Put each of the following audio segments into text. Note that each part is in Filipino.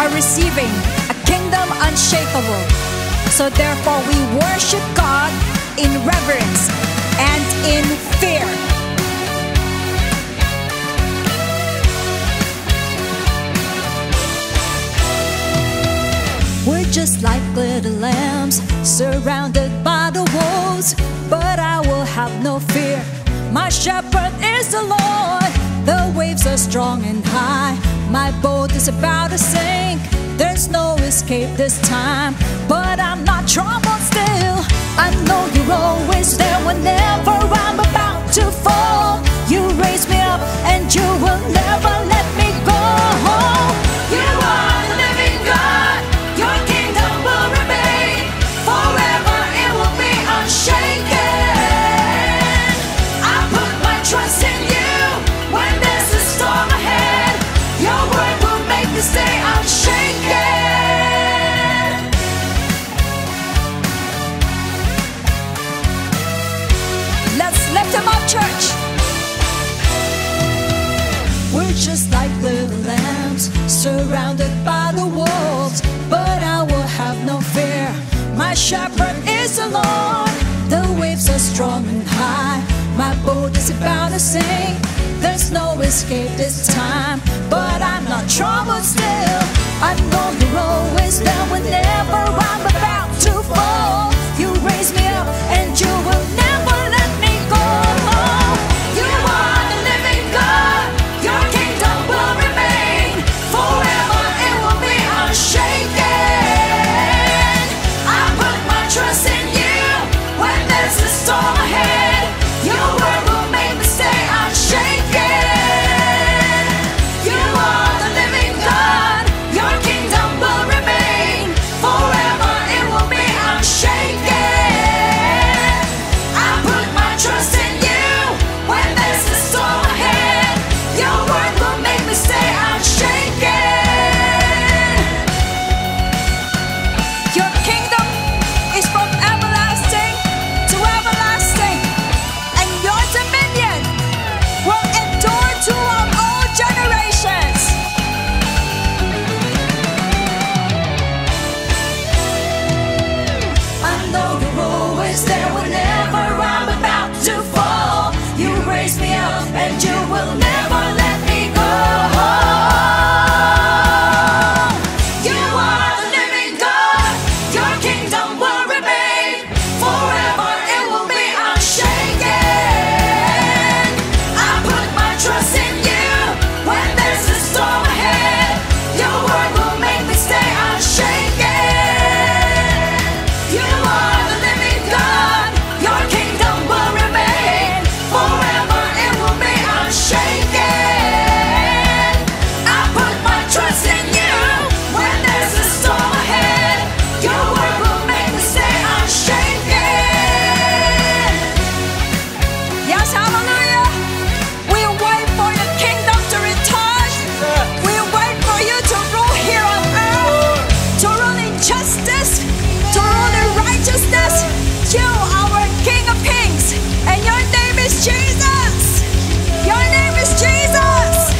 are receiving a kingdom unshakable. So therefore we worship God in reverence and in fear. We're just like little lambs surrounded by the wolves, but I will have no fear. My shepherd is the Lord. The waves are strong and high. My boat is about to sink. There's no escape this time, but I'm not troubled still. I know you're always there whenever I'm about to fall. You raise me up and you will never let me go. You are the living God. Your kingdom will remain forever. It will be unshaken. I put my trust in you when there's a storm ahead. Your word will make me stay unshaken. Let's lift him up, church. We're just like little lambs surrounded by the wolves, but I will have no fear. My shepherd is the Lord. The waves are strong and high. My boat is about to sink. There's no escape this time, but I'm not troubled still. I know you're always there whenever I'm about to fall. You raise me up and you will never let me go. You are the living God. Your kingdom will remain forever. It will be unshaken. I put my trust in you when there's a storm ahead. Your word will make me stay unshaken. You are the living God. Your kingdom will remain forever. It will be unshaken. I put my trust in you when there's a storm ahead. Your word will make me stay unshaken. Your kingdom is from everlasting to everlasting, and your dominion will endure to all generations. I know you're always there whenever I'm about to fall. You raise me up and you will never let me go. You are the living God. Your kingdom will remain forever. It will be unshaken. I put my trust in you when there's a storm ahead. Your word will make me stay unshaken. You are the living God. Your kingdom will remain forever. It will be unshaken. I put my trust in you when there's a storm ahead. Your word will make me stay unshaken. Yes, hallelujah. We wait for your kingdom to return. We wait for you to rule here on earth, to rule in justice, to rule in righteousness. You, our King of Kings, and your name is Jesus. Your name is Jesus.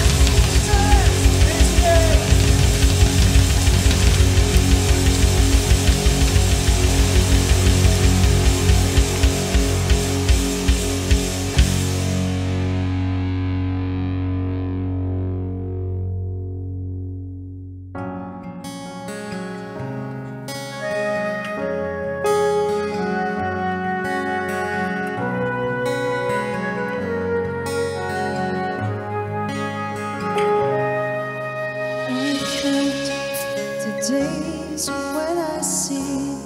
I count the days when I see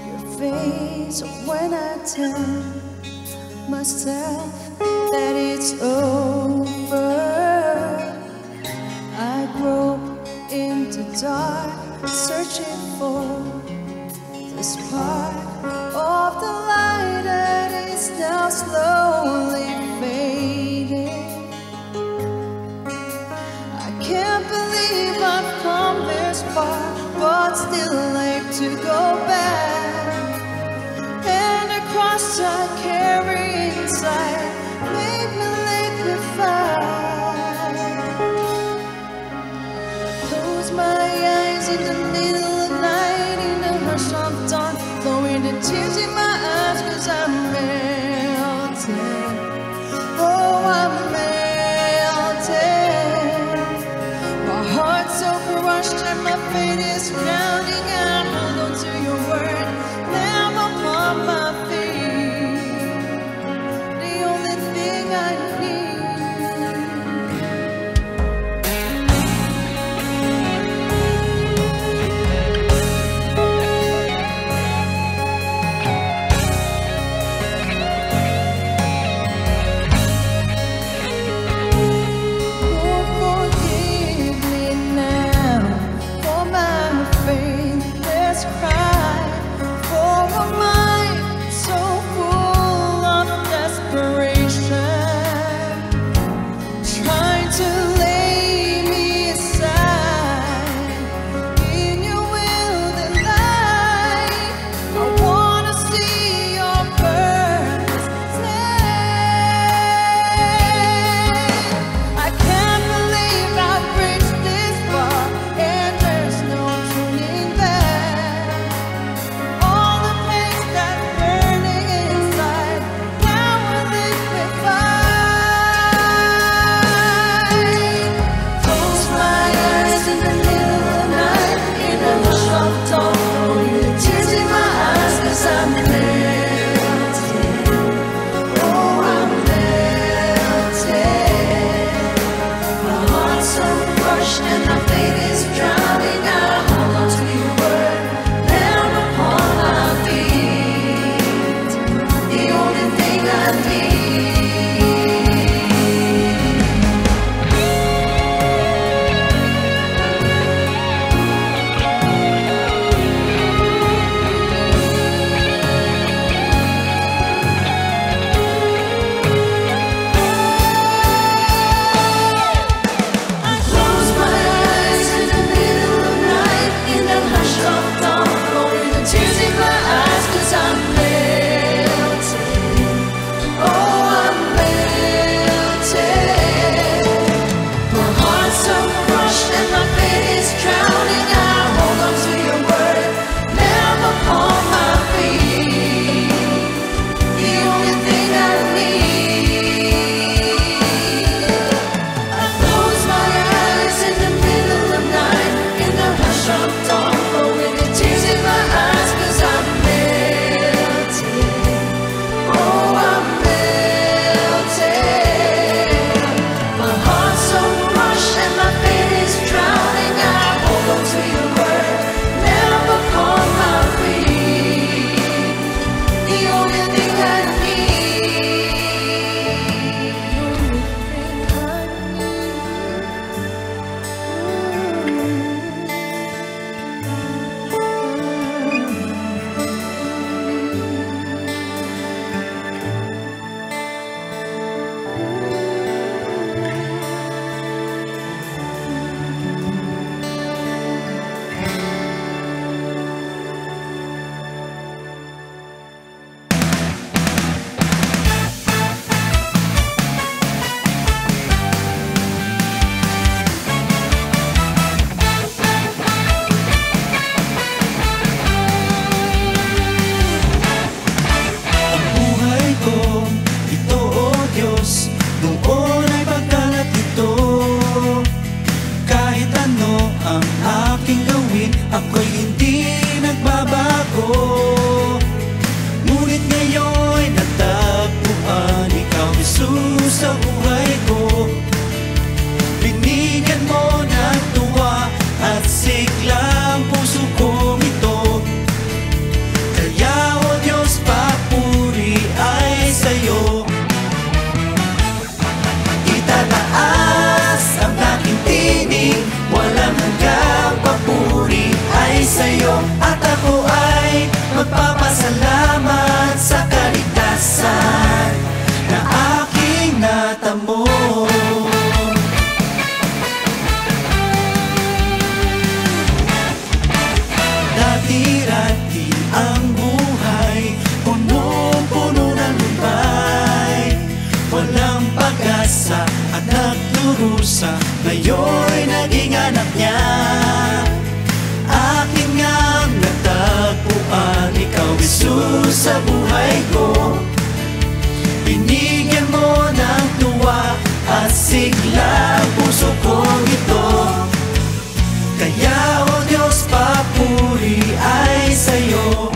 your face, when I tell myself that it's over. I grope in the dark, searching for the spark of the light that is now slowly fading. I can't believe I've come this far, but still like to go back. And the cross I carry inside made me liquefy. Close my eyes. with the tears in my eyes, 'cause I'm melting. Oh, I'm melting. My heart's so crushed and my faith is drowning. I hold on to your word. Now I'm upon my feet. The only thing I need. kusa, ngayon'y naging anak niya. Akin ngang natagpuan, ikaw Jesus sa buhay ko. Binigyan mo ng tuwa at sigla ang puso kong ito. Kaya o Diyos, papuri ay sa'yo.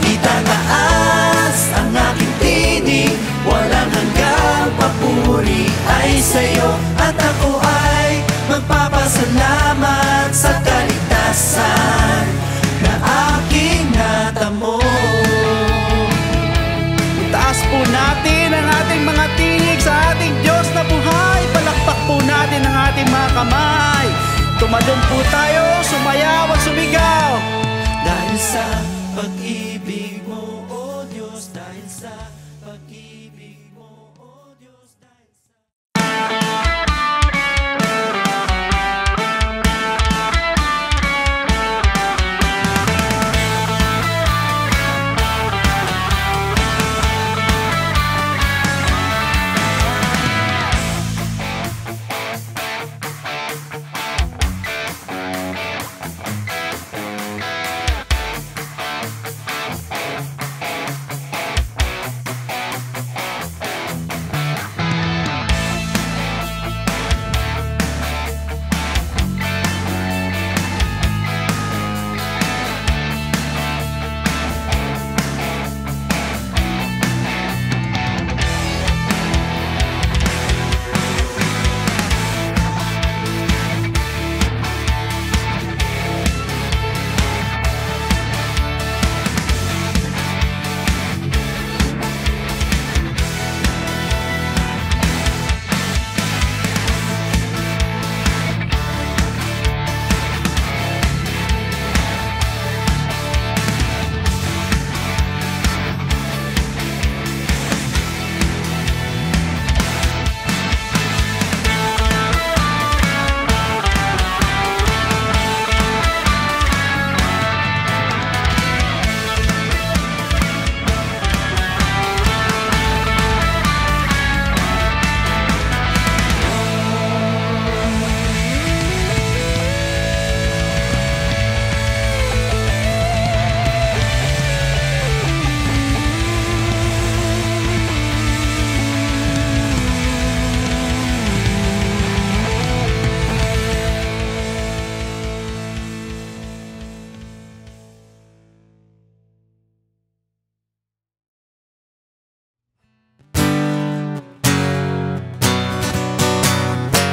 Itataas ang aking tinig, walang hanggang papuri ay sa'yo. At ako ay magpapasalamat sa kaligtasan na aking natamo. Itaas po natin ang ating mga tinig sa ating Diyos na buhay. Palakpak po natin ang ating mga kamay. Tumalon po tayo, sumayaw at sumigaw. Dahil sa pag-ibig mo, O Diyos, dahil sa pag-ibig mo, O Diyos, dahil sa...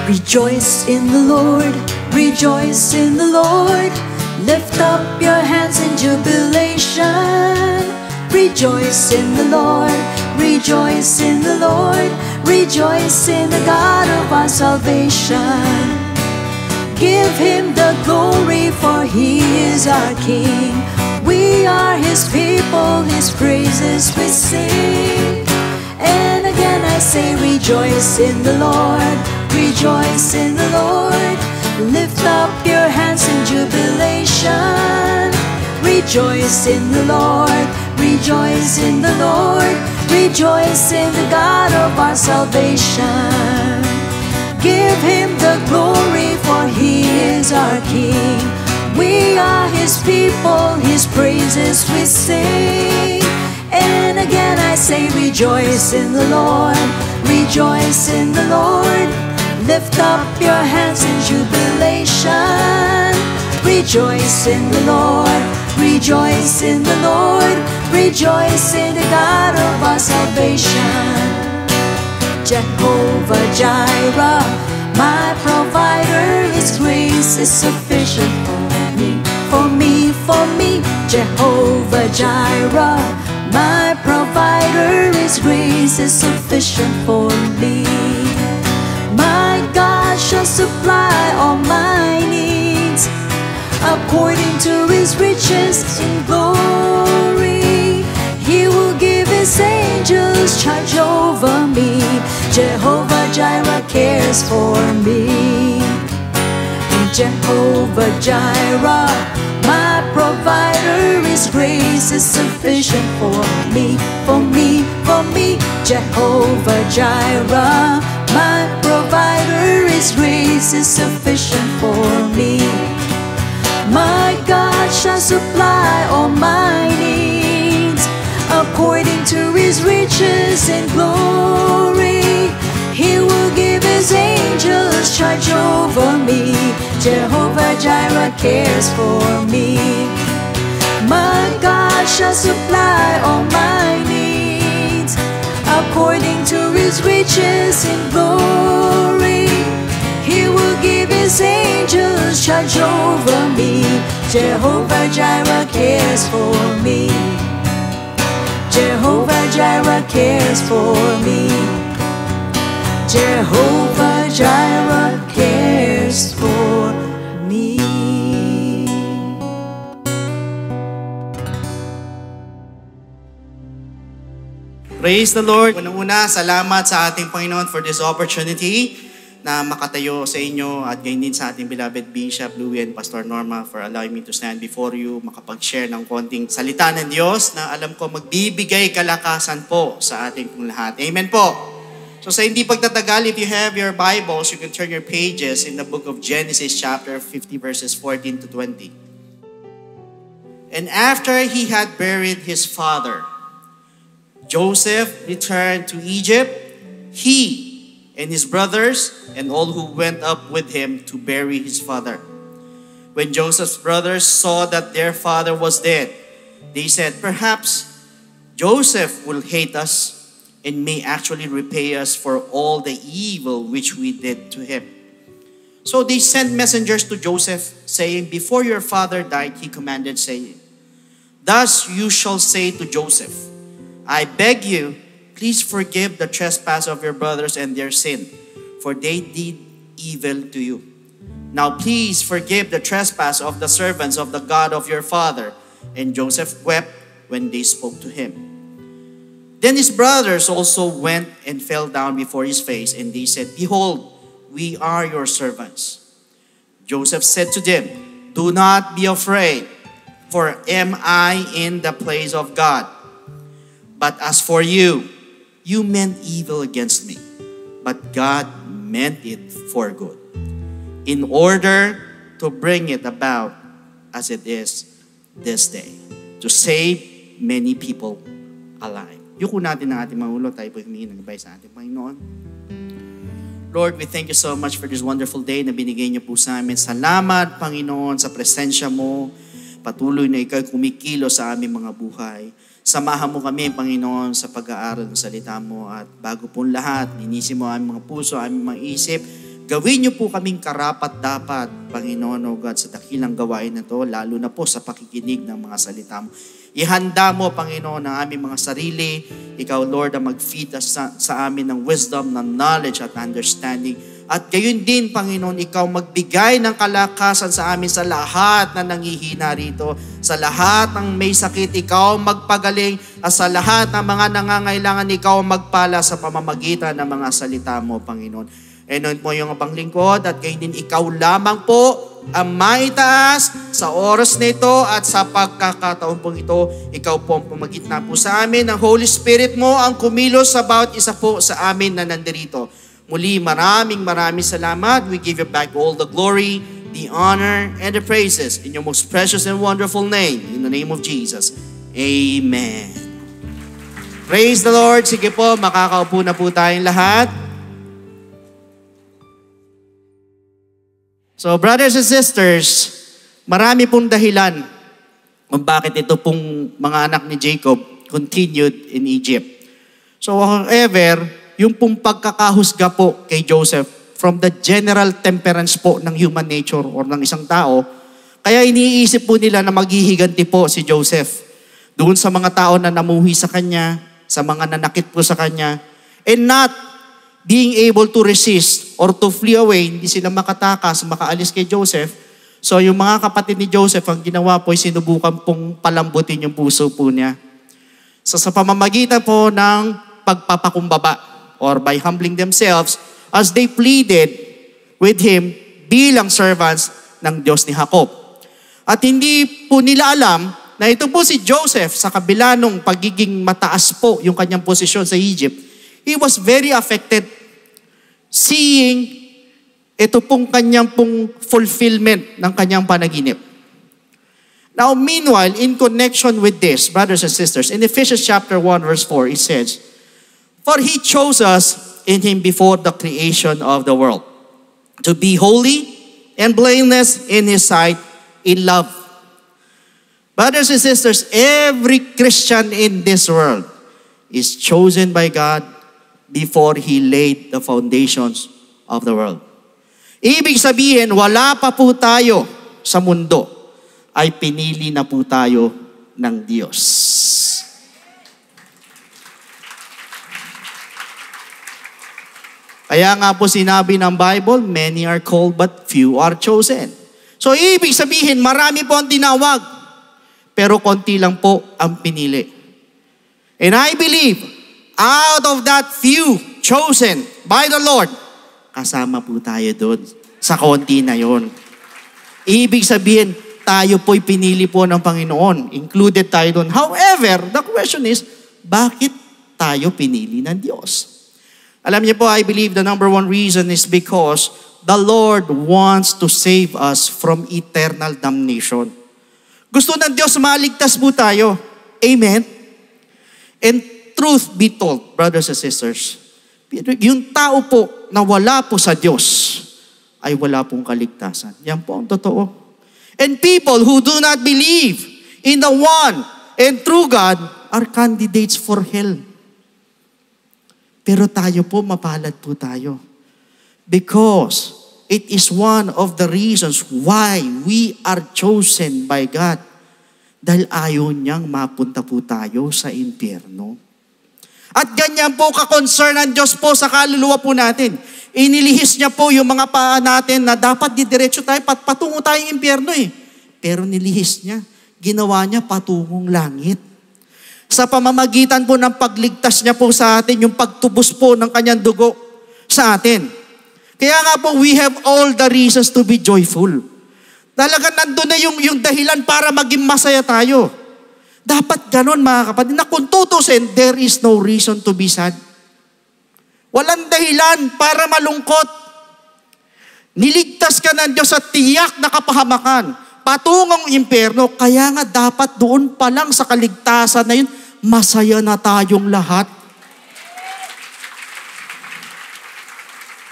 Rejoice in the Lord, rejoice in the Lord. Lift up your hands in jubilation. Rejoice in the Lord, rejoice in the Lord. Rejoice in the God of our salvation. Give Him the glory, for He is our King. We are His people, His praises we sing. And again I say, rejoice in the Lord, rejoice in the Lord. Lift up your hands in jubilation. Rejoice in the Lord, rejoice in the Lord. Rejoice in the God of our salvation. Give Him the glory, for He is our King. We are His people, His praises we sing. And again I say, rejoice in the Lord, rejoice in the Lord. Lift up your hands in jubilation. Rejoice in the Lord, rejoice in the Lord. Rejoice in the God of our salvation. Jehovah Jireh, my provider, His grace is sufficient for me, for me, for me. Jehovah Jireh, my provider, His grace is sufficient for me. My God shall supply all my needs according to His riches in glory. He will give His angels charge over me. Jehovah Jireh cares for me. Jehovah Jireh, my provider, His grace is sufficient for me, for me, for me. Jehovah Jireh, my provider, His grace is sufficient for me. My God shall supply all my needs according to his riches and glory. He will give his angels charge over me. Jehovah Jireh cares for me. My God shall supply all my needs according to his riches and glory. He will give his angels charge over me. Jehovah Jireh cares for me. Jehovah Jireh cares for me. Jehovah Jireh cares for me. Praise the Lord. Unang-una, salamat sa ating Panginoon for this opportunity na makatayo sa inyo at gayon din sa ating beloved Bishop Louie and Pastor Norma for allowing me to stand before you, makapag-share ng konting salita ng Diyos na alam ko magbibigay kalakasan po sa ating pong lahat. Amen po. So sa hindi pagtatagal, if you have your Bibles, you can turn your pages in the book of Genesis chapter 50 verses 14 to 20. And after he had buried his father, Joseph returned to Egypt, he and his brothers and all who went up with him to bury his father. When Joseph's brothers saw that their father was dead, they said, "Perhaps Joseph will hate us and may actually repay us for all the evil which we did to him." So they sent messengers to Joseph, saying, "Before your father died, he commanded, saying, 'Thus you shall say to Joseph, I beg you, please forgive the trespass of your brothers and their sin, for they did evil to you. Now please forgive the trespass of the servants of the God of your father.' And Joseph wept when they spoke to him. Then his brothers also went and fell down before his face, and they said, 'Behold, we are your servants.' Joseph said to them, 'Do not be afraid, for am I in the place of God? But as for you, you meant evil against me, but God meant it for good, in order to bring it about as it is this day, to save many people alive." Yuko natin ang ating mga ulo, tayo po humingi ng gabay sa ating Panginoon. Lord, we thank you so much for this wonderful day na binigay niyo po sa amin. Salamat, Panginoon, sa presensya mo. Patuloy na ikaw kumikilo sa aming mga buhay. Samahan mo kami, Panginoon, sa pag-aaral ng salita mo. At bago pong lahat, linisin mo aming mga puso, aming mga isip. Gawin niyo po kaming karapat-dapat, Panginoon, O God, sa dakilang gawain na to, lalo na po sa pakikinig ng mga salita mo. Ihanda mo, Panginoon, ang aming mga sarili. Ikaw, Lord, ang mag-feed us sa amin ng wisdom, ng knowledge at understanding. At gayon din, Panginoon, ikaw magbigay ng kalakasan sa amin sa lahat na nanghihina rito. Sa lahat ng may sakit, ikaw magpagaling. At sa lahat ng mga nangangailangan, ikaw magpala sa pamamagitan ng mga salita mo, Panginoon. Anoint mo yung abang lingkod at gayon din ikaw lamang po ang maitaas sa oras na ito at sa pagkakataon pong ito. Ikaw po ang pumagitna po sa amin. Ang Holy Spirit mo ang kumilos sa bawat isa po sa amin na nandirito. Muli, maraming salamat. We give you back all the glory, the honor, and the praises in your most precious and wonderful name. In the name of Jesus. Amen. Praise the Lord. Sige po, makakaupo na po tayong lahat. So, brothers and sisters, marami pong dahilan kung bakit ito pong mga anak ni Jacob continued in Egypt. So, however, yung pong pagkakahusga po kay Joseph from the general temperance po ng human nature or ng isang tao, kaya iniisip po nila na maghihiganti po si Joseph doon sa mga tao na namuhi sa kanya, sa mga nanakit po sa kanya, and not being able to resist or to flee away, hindi sila makatakas, makaalis kay Joseph. So yung mga kapatid ni Joseph, ang ginawa po ay sinubukan pong palambutin yung puso po niya. So sa pamamagitan po ng pagpapakumbaba, or by humbling themselves as they pleaded with him bilang servants ng Diyos ni Jacob. At hindi po nila alam na ito po si Joseph sa kabila nung pagiging mataas po yung kanyang posisyon sa Egypt, he was very affected seeing ito pong kanyang pong fulfillment ng kanyang panaginip. Now, meanwhile, in connection with this, brothers and sisters, in Ephesians chapter 1, verse 4, it says, "For He chose us in Him before the creation of the world, to be holy and blameless in His sight in love." Brothers and sisters, every Christian in this world is chosen by God before He laid the foundations of the world. Ibig sabihin, wala pa po tayo sa mundo, ay pinili na po tayo ng Diyos. Kaya nga po sinabi ng Bible, many are called but few are chosen. So ibig sabihin, marami po ang tinawag, pero konti lang po ang pinili. And I believe, out of that few chosen by the Lord, kasama po tayo doon sa konti na yon. Ibig sabihin, tayo po'y pinili po ng Panginoon. Included tayo doon. However, the question is, bakit tayo pinili ng Diyos? Alam niyo po, I believe the number one reason is because the Lord wants to save us from eternal damnation. Gusto ng Diyos maligtas po tayo. Amen? And truth be told, brothers and sisters, yung tao po na wala po sa Diyos ay wala pong kaligtasan. Yan po ang totoo. And people who do not believe in the one and true God are candidates for hell. Pero tayo po, mapalad po tayo. Because it is one of the reasons why we are chosen by God. Dahil ayaw niyang mapunta po tayo sa impyerno. At ganyan po ka-concern ng Diyos po sa kaluluwa po natin. Inilihis niya po yung mga paa natin na dapat didiretso tayo, patungo tayong impyerno eh. Pero nilihis niya, ginawa niya patungong langit. Sa pamamagitan po ng pagligtas niya po sa atin, yung pagtubos po ng kanyang dugo sa atin. Kaya nga po, we have all the reasons to be joyful. Talagang nandun na yung dahilan para maging masaya tayo. Dapat ganon mga kapatid, na kung tutusin, there is no reason to be sad. Walang dahilan para malungkot. Niligtas ka ng Diyos sa tiyak na kapahamakan, patungong impyerno, kaya nga dapat doon pa lang sa kaligtasan na yun, masaya na tayong lahat.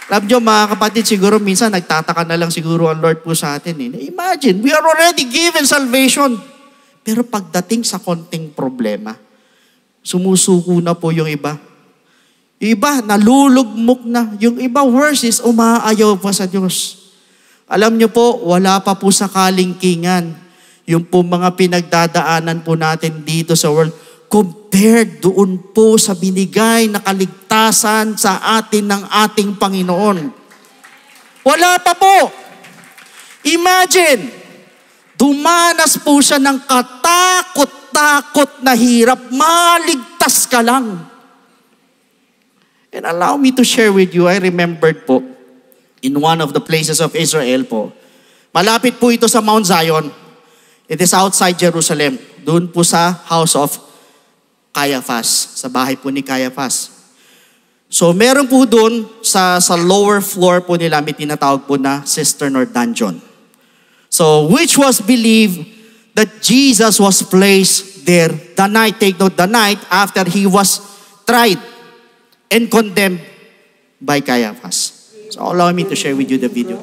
Alam nyo mga kapatid, siguro minsan nagtataka na lang siguro ang Lord po sa atin. Imagine, we are already given salvation. Pero pagdating sa konting problema, sumusuko na po yung iba. Yung iba, nalulugmok na. Yung iba, worse is, umaayaw pa sa Diyos. Alam nyo po, wala pa po sa kalingkingan yung po mga pinagdadaanan po natin dito sa world compared doon po sa binigay na kaligtasan sa atin ng ating Panginoon. Wala pa po. Imagine, dumanas po siya ng katakot-takot na hirap, maligtas ka lang. And allow me to share with you, I remembered po, in one of the places of Israel po, malapit po ito sa Mount Zion. It is outside Jerusalem. Doon po sa house of Caiaphas, sa bahay po ni Caiaphas. So meron po doon sa lower floor po nila, may tinatawag po na cistern or dungeon. So which was believed that Jesus was placed there the night, take note, the night after he was tried and condemned by Caiaphas. So allow me to share with you the video.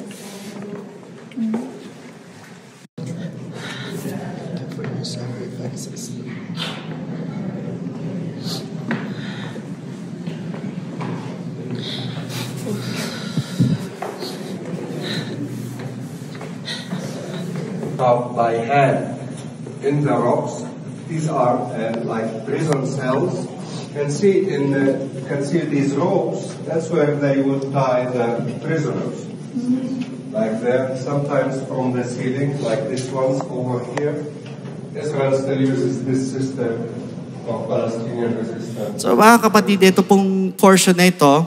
Carved by hand in the rocks. These are like prison cells. You can see these ropes. That's where they would tie the prisoners. Like that, sometimes from the ceiling, like this one's over here. Israel still uses this system of Palestinian resistance. So mga kapatid, ito pong portion na ito,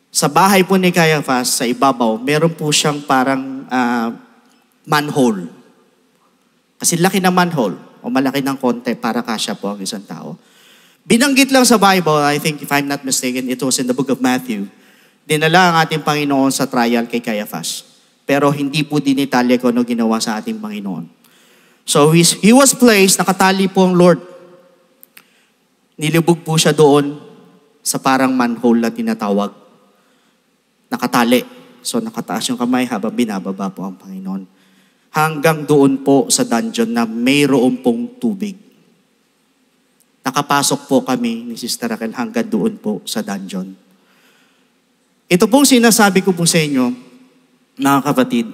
sa bahay po ni Caiaphas, sa ibabaw, meron po siyang parang manhole. Kasi laki ng manhole, o malaki ng konti para kasya po ang isang tao. Binanggit lang sa Bible, I think if I'm not mistaken, it was in the book of Matthew, dinala ang ating Panginoon sa trial kay Caiaphas. Pero hindi po dinitalya kung ano ginawa sa ating Panginoon. So he was placed, nakatali po ang Lord. Nilubog po siya doon sa parang manhole na tinatawag. Nakatali. So nakataas yung kamay habang binababa po ang Panginoon. Hanggang doon po sa dungeon na mayroon pong tubig. Nakapasok po kami ni Sister Raquel hanggang doon po sa dungeon. Ito pong sinasabi ko po sa inyo, mga kapatid,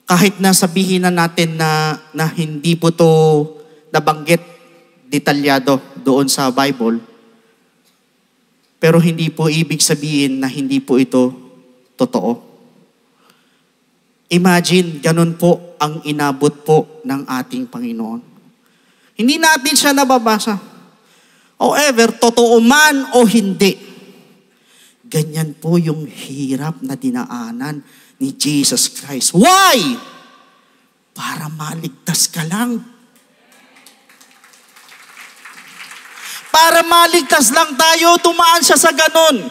kahit na sabihin na natin na hindi po to nabanggit detalyado doon sa Bible, pero hindi po ibig sabihin na hindi po ito totoo. Imagine, ganun po ang inabot po ng ating Panginoon. Hindi natin siya nababasa. However, totoo man o hindi, ganyan po yung hirap na dinaanan ni Jesus Christ. Why? Para maligtas ka lang. Para maligtas lang tayo, tumaan siya sa ganon.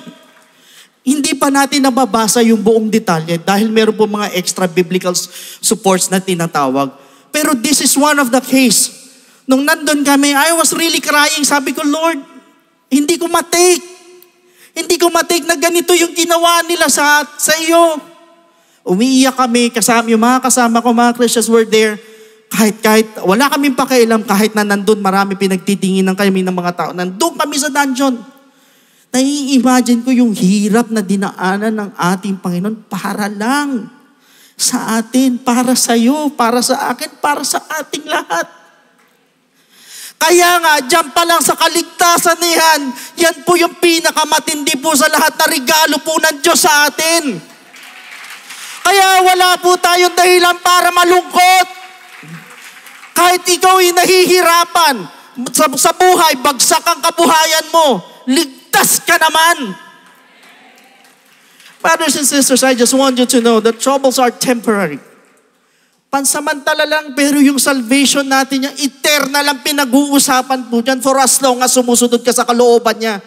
Hindi pa natin nababasa yung buong detalye dahil meron po mga extra biblical supports na tinatawag. Pero this is one of the case. Nung nandun kami, I was really crying. Sabi ko, Lord, hindi ko matake. Hindi ko matake na ganito yung ginawa nila sa iyo. Umiiyak kami, yung mga kasama ko, mga Christians were there. Kahit wala kaming pakialam, kahit na nandun, marami pinagtitingin kami ng mga tao. Nandun kami sa dungeon. Nai-imagine ko yung hirap na dinaanan ng ating Panginoon para lang sa atin, para sa iyo, para sa akin, para sa ating lahat. Kaya nga, dyan pa lang sa kaligtasan niyan, yan po yung pinakamatindi po sa lahat na regalo po ng Diyos sa atin. Kaya wala po tayong dahilan para malungkot. Kahit ikaw ay nahihirapan sa buhay, bagsak ang kabuhayan mo, ligtas ka naman. Brothers and sisters, I just want you to know that troubles are temporary. Pansamantala lang, pero yung salvation natin, yung eternal lang pinag-uusapan po dyan for as long as sumusunod ka sa kalooban niya.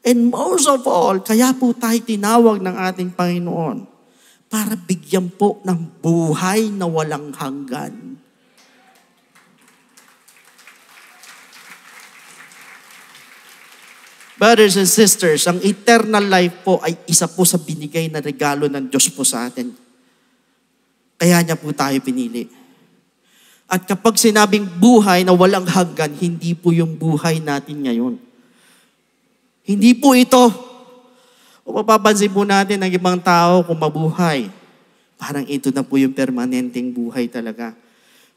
And most of all, kaya po tayo tinawag ng ating Panginoon para bigyan po ng buhay na walang hanggan. Brothers and sisters, ang eternal life po ay isa po sa binigay na regalo ng Diyos po sa atin. Kaya niya po tayo pinili. At kapag sinabing buhay na walang hanggan, hindi po yung buhay natin ngayon. Hindi po ito. Kung mapapansin po natin ng ibang tao kung mabuhay, parang ito na po yung permanenteng buhay talaga.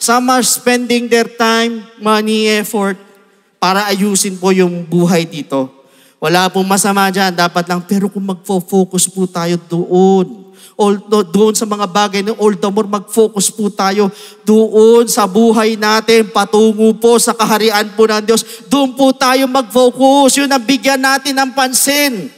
Some are spending their time, money, effort para ayusin po yung buhay dito. Wala pong masama dyan, dapat lang. Pero kung magfo-focus po tayo doon sa mga bagay na all the more mag-focus po tayo doon sa buhay natin, patungo po sa kaharian po ng Diyos. Doon po tayo mag-focus. Yun ang bigyan natin ng pansin.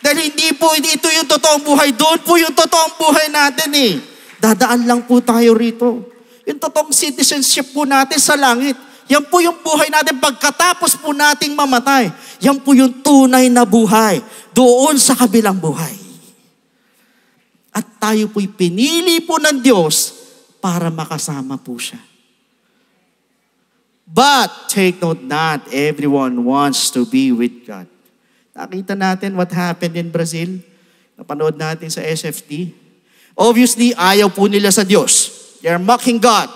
Dahil hindi po ito yung totoong buhay. Doon po yung totoong buhay natin eh. Dadaan lang po tayo rito. Yung totoong citizenship po natin sa langit. Yan po yung buhay natin pagkatapos po nating mamatay. Yan po yung tunay na buhay. Doon sa kabilang buhay. At tayo po'y pinili po ng Diyos para makasama po siya. But take note, not everyone wants to be with God. Nakita natin what happened in Brazil. Napanood natin sa SFD. Obviously, ayaw po nila sa Diyos. They're mocking God.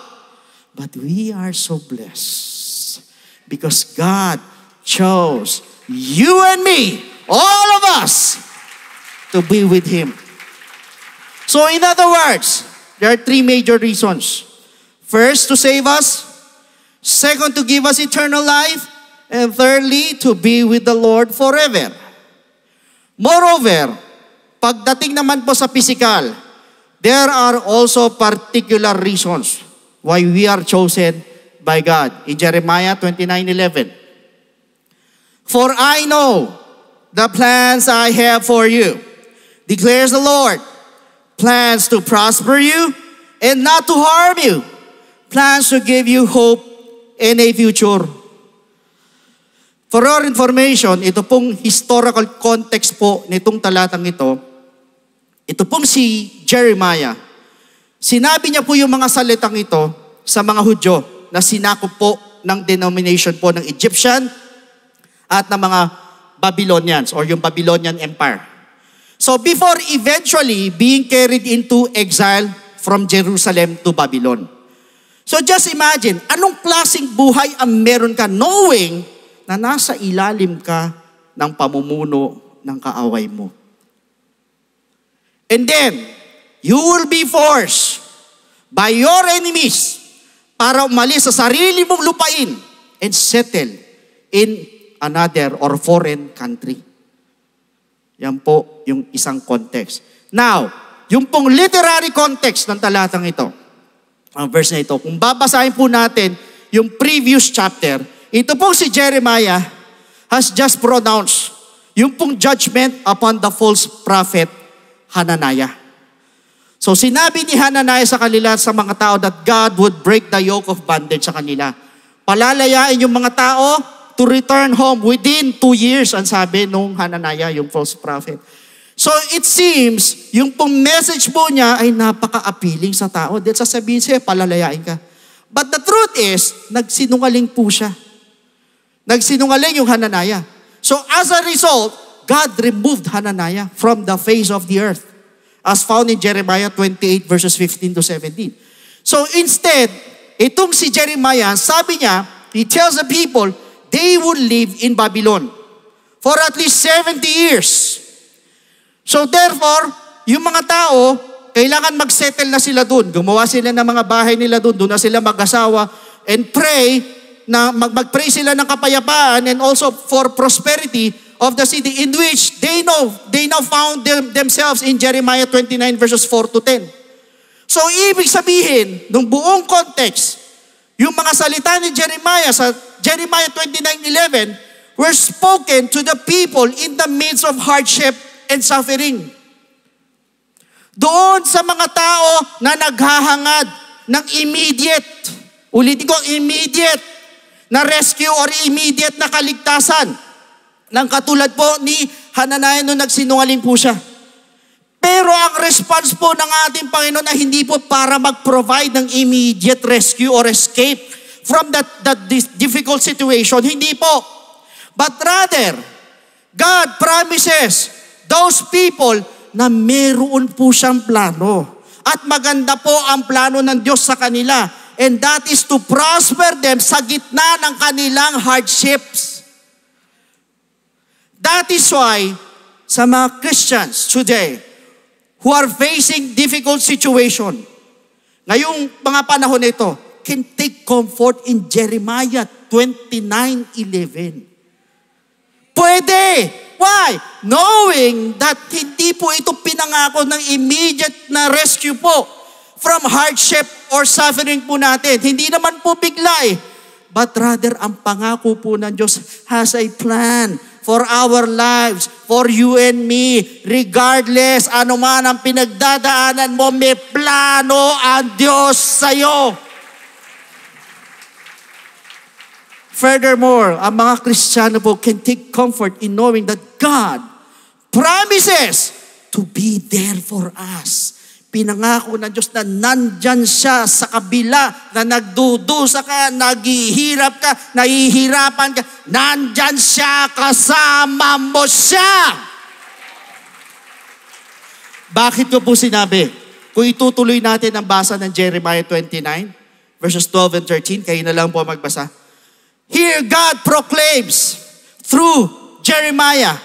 But we are so blessed because God chose you and me, all of us, to be with Him. So in other words, there are three major reasons. First, to save us. Second, to give us eternal life. And thirdly, to be with the Lord forever. Moreover, pagdating naman po sa physical, there are also particular reasons why we are chosen by God. In Jeremiah 29:11. For I know the plans I have for you, declares the Lord. Plans to prosper you and not to harm you. Plans to give you hope and a future. For your information, ito pong historical context po nitong talatang ito pong si Jeremiah Sinabi niya po yung mga salitang ito sa mga Hudyo na sinakop po ng denomination po ng Egyptian at ng mga Babylonians or yung Babylonian Empire. So before eventually being carried into exile from Jerusalem to Babylon. So just imagine, anong klaseng buhay ang meron ka knowing na nasa ilalim ka ng pamumuno ng kaaway mo. And then, you will be forced by your enemies para umalis sa sarili mong lupain and settle in another or foreign country. Yan po yung isang context. Now, yung pong literary context ng talatang ito, ang verse na ito, kung babasahin po natin yung previous chapter, ito pong si Jeremiah has just pronounced yung pong judgment upon the false prophet Hananiah. So sinabi ni Hananiah sa kanila, sa mga tao, that God would break the yoke of bondage sa kanila. Palalayain yung mga tao to return home within 2 years, ang sabi nung Hananiah, yung false prophet. So it seems, yung pong message po niya ay napaka-appealing sa tao. Dahil sasabihin siya, palalayain ka. But the truth is, nagsinungaling po siya. Nagsinungaling yung Hananiah. So as a result, God removed Hananiah from the face of the earth, as found in Jeremiah 28 verses 15 to 17. So instead, itong si Jeremiah, sabi niya, he tells the people, they would live in Babylon for at least 70 years. So therefore, yung mga tao, kailangan mag-settle na sila dun. Gumawa sila ng mga bahay nila dun, doon na sila mag-asawa, and pray, na mag-pray sila ng kapayapaan and also for prosperity of the city in which they now found themselves in Jeremiah 29 verses 4 to 10. So ibig sabihin, nung buong context, yung mga salita ni Jeremiah sa Jeremiah 29:11 were spoken to the people in the midst of hardship and suffering. Doon sa mga tao na naghahangad ng immediate, ulitin ko, immediate na rescue or immediate na kaligtasan, ng katulad po ni Hananiah nung nagsinungaling po siya. Pero ang response po ng ating Panginoon ay hindi po para mag-provide ng immediate rescue or escape from that difficult situation. Hindi po. But rather, God promises those people na meron po siyang plano. At maganda po ang plano ng Diyos sa kanila. And that is to prosper them sa gitna ng kanilang hardships. That is why sa mga Christians today who are facing difficult situation, ngayong mga panahon nito, can take comfort in Jeremiah 29:11. Pwede. Why? Knowing that hindi po ito pinangako ng immediate na rescue po from hardship or suffering po natin. Hindi naman po bigla eh. But rather, ang pangako po ng Diyos has a plan for our lives, for you and me. Regardless, ano man ang pinagdadaanan mo, may plano ang Diyos sa'yo. Furthermore, ang mga Kristiyano po can take comfort in knowing that God promises to be there for us. Pinangako ng Diyos na nandyan siya sa kabila na nagdudusa ka, naghihirap ka, nahihirapan ka. Nandyan siya, kasama mo siya. Bakit ko po sinabi? Kung itutuloy natin ang basa ng Jeremiah 29, verses 12 and 13, kayo na lang po magbasa. Here God proclaims through Jeremiah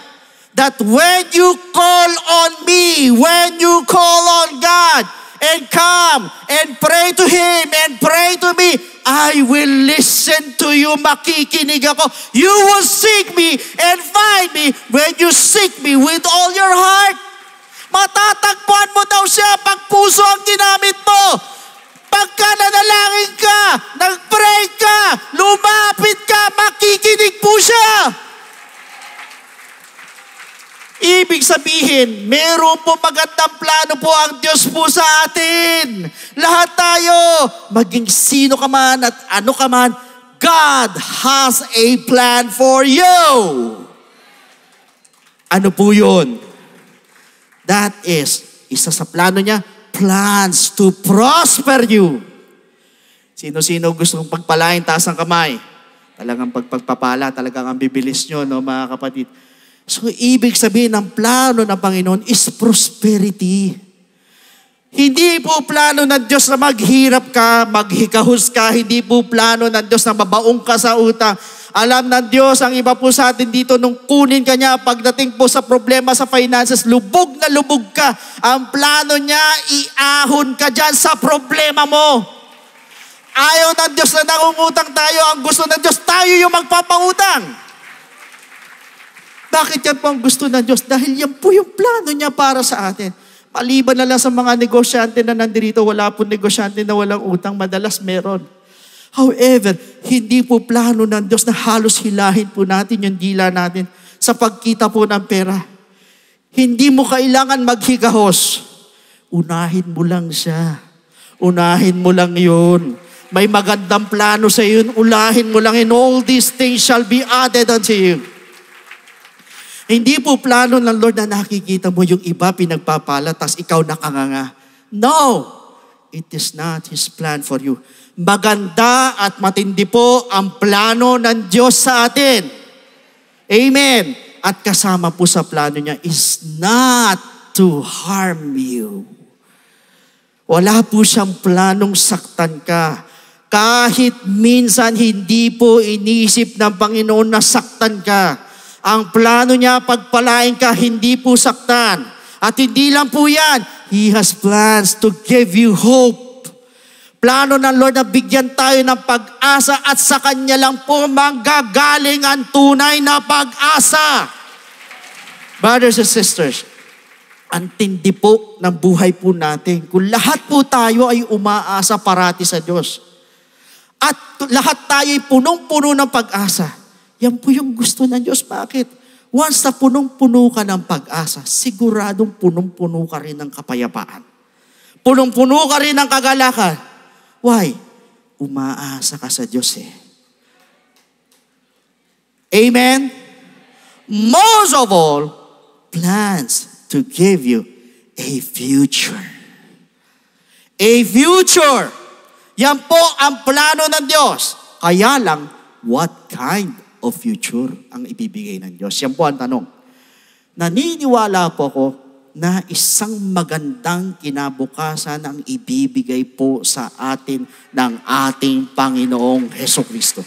that when you call on me, when you call on God and come and pray to Him and pray to me, I will listen to you. Makikinig ako. You will seek me and find me when you seek me with all your heart. Matatagpuan mo daw siya pag puso ang ginamit mo. Pagka nanalangin ka, nag-pray ka, lumapit ka, makikinig po siya. Ibig sabihin, meron po magandang plano po ang Diyos po sa atin. Lahat tayo, maging sino ka man at ano ka man, God has a plan for you. Ano po yun? That is, isa sa plano niya, plans to prosper you. Sino-sino gustong pagpalain, taas ang kamay. Talagang pagpapala, talagang ang bibilis nyo, no, mga kapatid. So, ibig sabihin ng plano ng Panginoon is prosperity. Hindi po plano ng Diyos na maghirap ka, maghikahos ka. Hindi po plano ng Diyos na mabaong ka sa utang. Alam ng Diyos, ang iba po sa atin dito, nung kunin ka niya, pagdating po sa problema sa finances, lubog na lubog ka. Ang plano niya, iahon ka dyan sa problema mo. Ayaw ng Diyos na nangungutang tayo. Ang gusto ng Diyos, tayo yung magpapautang. Bakit yan po ang gusto ng Diyos? Dahil yan po yung plano niya para sa atin. Maliban na lang sa mga negosyante na nandito, wala po negosyante na walang utang, madalas meron. However, hindi po plano ng Diyos na halos hilahin po natin yung dila natin sa pagkita po ng pera. Hindi mo kailangan maghikahos. Unahin mo lang siya. Unahin mo lang yun. May magandang plano sa iyo, unahin mo lang, and all these things shall be added unto you. Hindi po plano ng Lord na nakikita mo yung iba pinagpapala, tas ikaw nakanganga. No! It is not His plan for you. Maganda at matindi po ang plano ng Diyos sa atin. Amen. At kasama po sa plano niya is not to harm you. Wala po siyang planong saktan ka. Kahit minsan hindi po inisip ng Panginoon na saktan ka. Ang plano niya, pagpalain ka, hindi po saktan. At hindi lang po yan. He has plans to give you hope. Plano ng Lord na bigyan tayo ng pag-asa at sa Kanya lang po manggagaling ang tunay na pag-asa. Brothers and sisters, ang tindi po ng buhay po natin. Kung lahat po tayo ay umaasa parati sa Diyos. At lahat tayo ay punong-puno ng pag-asa. Yan po yung gusto ng Diyos. Bakit? Once na punong-puno ka ng pag-asa, siguradong punong-puno ka rin ng kapayapaan. Punong-puno ka rin ng kagalakan. Why? Umaasa ka sa Diyos eh. Amen? Most of all, plans to give you a future. A future. Yan po ang plano ng Diyos. Kaya lang, what kind of future ang ibibigay ng Diyos? Yan po ang tanong. Naniniwala po ako na isang magandang kinabukasan ang ibibigay po sa atin ng ating Panginoong Hesukristo.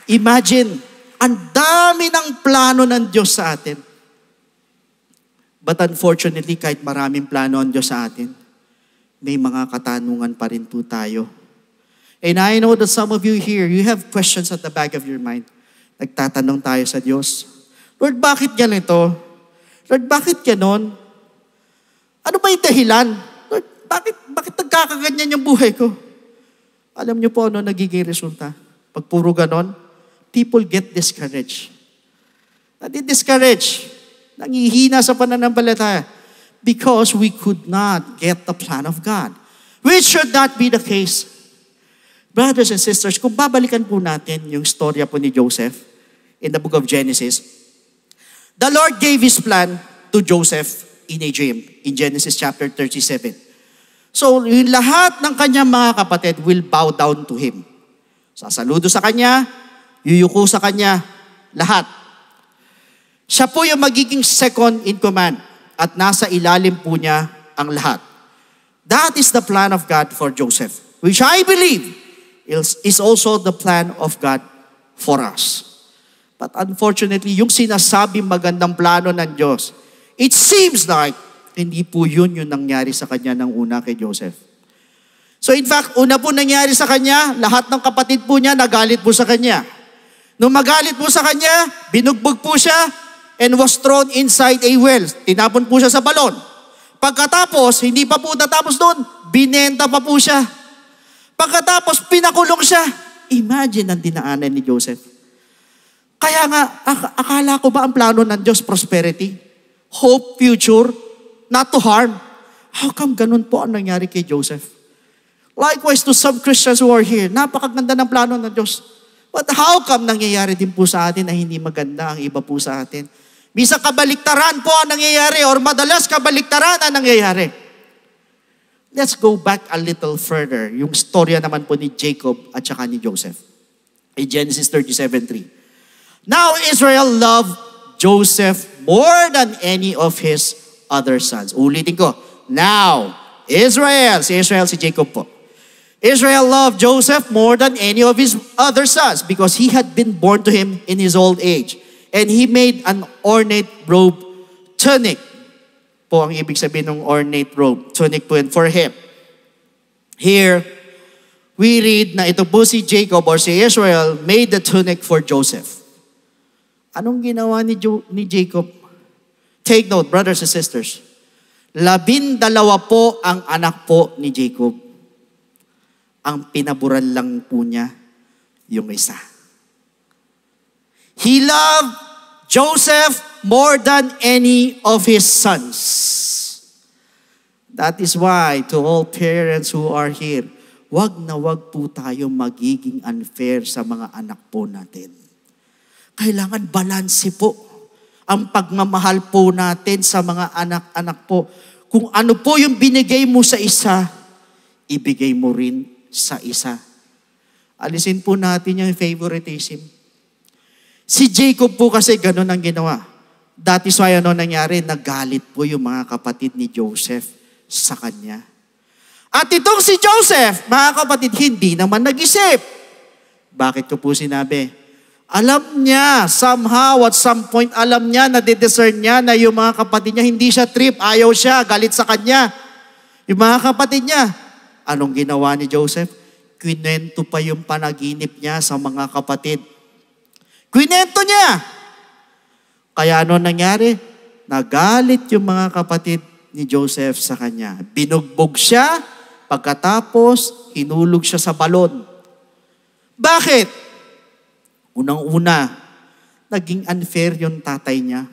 Imagine, ang dami ng plano ng Diyos sa atin. But unfortunately, kahit maraming plano ang Diyos sa atin, may mga katanungan pa rin po tayo. And I know that some of you here, you have questions at the back of your mind. Nagtatanong tayo sa Diyos, Lord, bakit ganito? Lord, bakit ganon? Ano ba yung dahilan? Lord, bakit nagkakaganyan yung buhay ko? Alam niyo po ano nagiging resulta? Pag puro ganon, people get discouraged. Nadi-discourage. Nangihina sa pananampalataya because we could not get the plan of God. Which should not be the case. Brothers and sisters, kung babalikan po natin yung storya po ni Joseph in the book of Genesis, the Lord gave His plan to Joseph in a dream in Genesis chapter 37. So, yung lahat ng kanyang mga kapatid will bow down to Him. Sasaludo sa Kanya, yuyuko sa Kanya, lahat. Siya po yung magiging second in command at nasa ilalim po niya ang lahat. That is the plan of God for Joseph, which I believe is also the plan of God for us. But unfortunately, yung sinasabing magandang plano ng Diyos, it seems like hindi po yun yung nangyari sa kanya ng una kay Joseph. So in fact, una po nangyari sa kanya, lahat ng kapatid po niya nagalit po sa kanya. Nung magalit po sa kanya, binugbog po siya and was thrown inside a well. Tinapon po siya sa balon. Pagkatapos, hindi pa po natapos doon, binenta pa po siya. Pagkatapos, pinakulong siya. Imagine ang dinaanan ni Joseph. Kaya nga, akala ko ba ang plano ng Diyos prosperity? Hope, future, not to harm. How come ganun po ang nangyari kay Joseph? Likewise to some Christians who are here, napakaganda ng plano ng Diyos. But how come nangyayari din po sa atin na hindi maganda ang iba po sa atin? Minsan kabaliktaran po ang nangyayari or madalas kabaliktaran ang nangyayari. Let's go back a little further. Yung storya naman po ni Jacob at saka ni Joseph. In Genesis 37:3. Now Israel loved Joseph more than any of his other sons. Ulitin ko. Now, Israel. Si Israel, si Jacob po. Israel loved Joseph more than any of his other sons because he had been born to him in his old age. And he made an ornate robe, tunic. Po ang ibig sabihin ng ornate robe. Tunic po yun for him. Here, we read na ito po si Jacob or si Israel made the tunic for Joseph. Anong ginawa ni Jacob? Take note, brothers and sisters. 12 po ang anak po ni Jacob. Ang pinaburan lang po niya yung isa. He loved Joseph more than any of his sons. That is why to all parents who are here, wag na wag po tayo magiging unfair sa mga anak po natin. Kailangan balanse po ang pagmamahal po natin sa mga anak-anak po. Kung ano po yung binigay mo sa isa, ibigay mo rin sa isa. Alisin po natin yung favoritism. Si Jacob po kasi ganun ang ginawa. That is why ano nangyari? Nagalit po yung mga kapatid ni Joseph sa kanya. At itong si Joseph, mga kapatid, hindi naman nag-isip. Bakit ko po sinabi? Alam niya, somehow, at some point, alam niya, nadidiscern niya na yung mga kapatid niya, hindi siya trip, ayaw siya, galit sa kanya. Yung mga kapatid niya, anong ginawa ni Joseph? Kwento pa yung panaginip niya sa mga kapatid. Kwento niya. Kaya ano nangyari? Nagalit yung mga kapatid ni Joseph sa kanya. Binugbog siya, pagkatapos hinulog siya sa balon. Bakit? Unang-una, naging unfair yung tatay niya.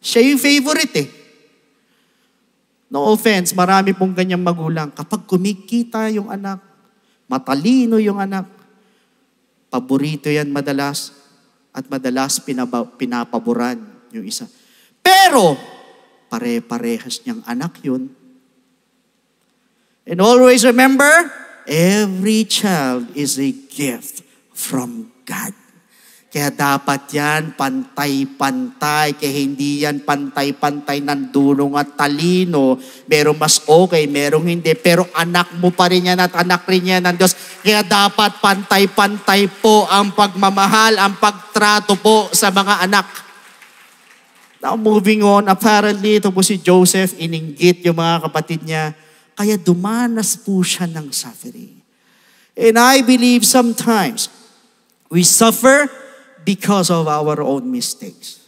Siya yung favorite eh. No offense, marami pong ganyang magulang. Kapag kumikita yung anak, matalino yung anak, paborito yan madalas at madalas pinapaboran yung isa. Pero, pare-parehas niyang anak yun. And always remember, every child is a gift from God. Kaya dapat yan pantay-pantay. Kaya hindi yan pantay-pantay ng dulong at talino. Merong mas okay, merong hindi. Pero anak mo pa rin yan at anak rin yan ng Diyos. Kaya dapat pantay-pantay po ang pagmamahal, ang pagtrato po sa mga anak. Now moving on, apparently ito po si Joseph, ininggit yung mga kapatid niya. Kaya dumanas po siya ng suffering. And I believe sometimes we suffer because of our own mistakes.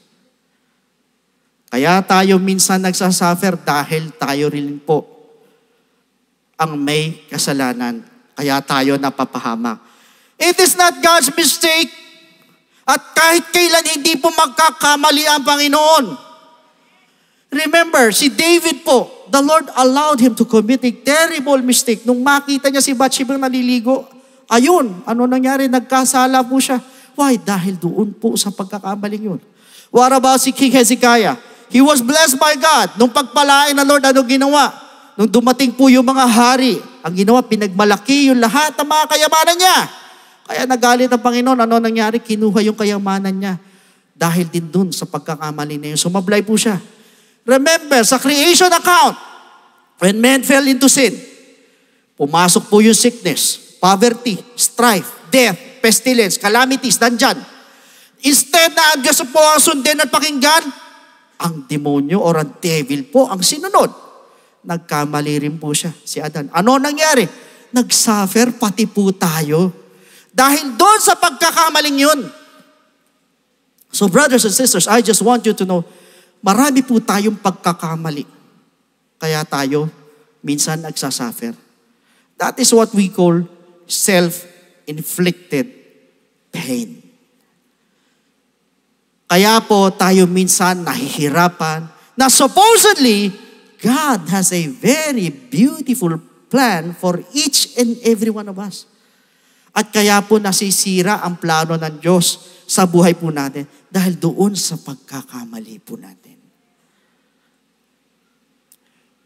Kaya tayo minsan nagsasuffer dahil tayo rin po ang may kasalanan. Kaya tayo napapahamak. It is not God's mistake. At kahit kailan hindi po magkakamali ang Panginoon. Remember, si David po, the Lord allowed him to commit a terrible mistake. Nung makita niya si Bathsheba naliligo, ayun, ano nangyari? Nagkasala po siya. Why? Dahil doon po sa pagkakamaling yun. What about si King Hezekiah? He was blessed by God. Nung pagpalain ng Lord, ano ginawa? Nung dumating po yung mga hari, ang ginawa, pinagmalaki yung lahat ng mga kayamanan niya. Kaya nagalit ang Panginoon. Ano nangyari? Kinuha yung kayamanan niya. Dahil din dun sa pagkakamali na yun. Sumablay po siya. Remember, sa creation account, when man fell into sin, pumasok po yung sickness, poverty, strife, death, pestilence, calamities, nandyan. Instead na ang Diyos po ang sundin at pakinggan, ang demonyo or ang devil po ang sinunod. Nagkamali rin po siya, si Adan. Ano nangyari? Nagsuffer pati po tayo. Dahil doon sa pagkakamaling yun. So brothers and sisters, I just want you to know, marami po tayong pagkakamali. Kaya tayo minsan nagsasuffer. That is what we call self-inflicted pain. Kaya po tayo minsan nahihirapan na supposedly God has a very beautiful plan for each and every one of us. At kaya po nasisira ang plano ng Diyos sa buhay po natin dahil doon sa pagkakamali po natin.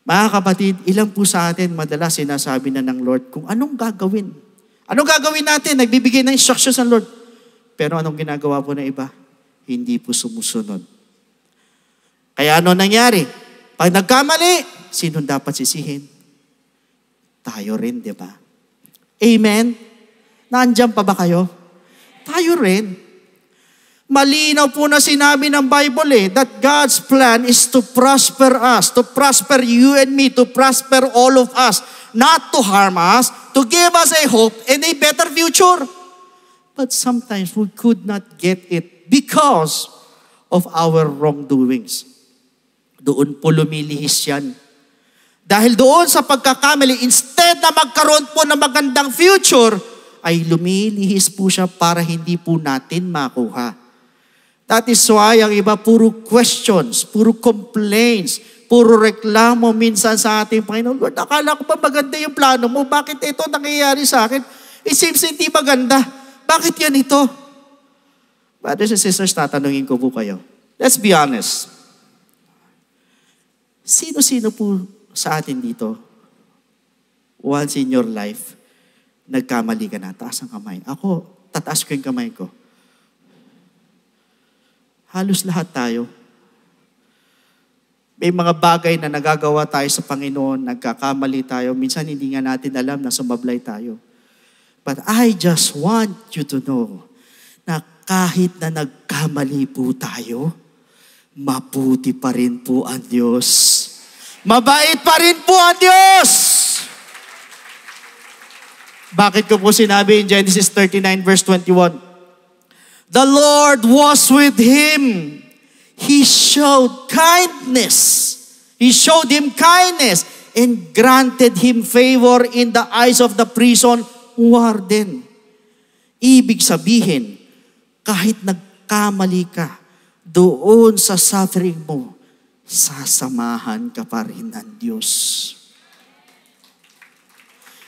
Mga kapatid, ilan po sa atin madalas sinasabi na ng Lord kung anong gagawin. Anong gagawin natin? Nagbibigay ng instructions ng Lord. Pero anong ginagawa po ng iba? Hindi po sumusunod. Kaya ano nangyari? Pag nagkamali, sino dapat sisihin? Tayo rin, di ba? Amen? Nandiyan pa ba kayo? Tayo rin. Malinaw po na sinabi ng Bible that God's plan is to prosper us, to prosper you and me, to prosper all of us, not to harm us, to give us a hope and a better future. But sometimes we could not get it because of our wrongdoings. Doon po lumilihis yan. Dahil doon sa pagkakamali, instead na magkaroon po ng magandang future, ay lumilihis po siya para hindi po natin makuha. That is why ang iba puro questions, puro complaints, puro reklamo minsan sa ating Panginoon. Lord, akala ko ba maganda yung plano mo? Bakit ito nangyayari sa akin? It seems hindi maganda. Bakit yan ito? Brothers and sisters, tatanungin ko po kayo. Let's be honest. Sino-sino po sa atin dito, once in your life, nagkamali ka na, taas ang kamay. Ako, tataas ko yung kamay ko. Halos lahat tayo. May mga bagay na nagagawa tayo sa Panginoon, nagkakamali tayo. Minsan hindi nga natin alam na sumablay tayo. But I just want you to know na kahit na nagkamali po tayo, mabuti pa rin po ang Diyos. Mabait pa rin po ang Diyos! Bakit ko po sinabi in Genesis 39 verse 21? The Lord was with him. He showed kindness. He showed him kindness and granted him favor in the eyes of the prison warden. Ibig sabihin, kahit nagkamali ka, doon sa suffering mo, sasamahan ka pa rin ng Diyos.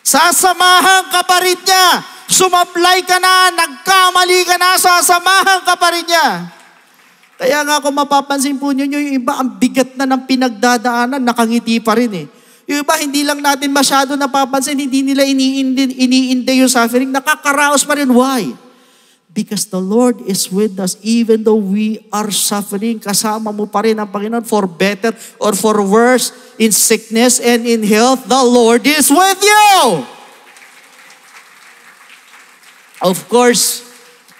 Sasamahan ka pa rin niya. Sumablay ka na, nagkamali ka na, sasamahan ka pa rin niya. Kaya nga kung mapapansin po niyo, yung iba ang bigat na ng pinagdadaanan, nakangiti pa rin eh. Yung iba, hindi lang natin masyado napapansin, hindi nila iniinde yung suffering, nakakaraos pa rin. Why? Because the Lord is with us even though we are suffering. Kasama mo pa rin ang Panginoon for better or for worse, in sickness and in health, the Lord is with you. Of course,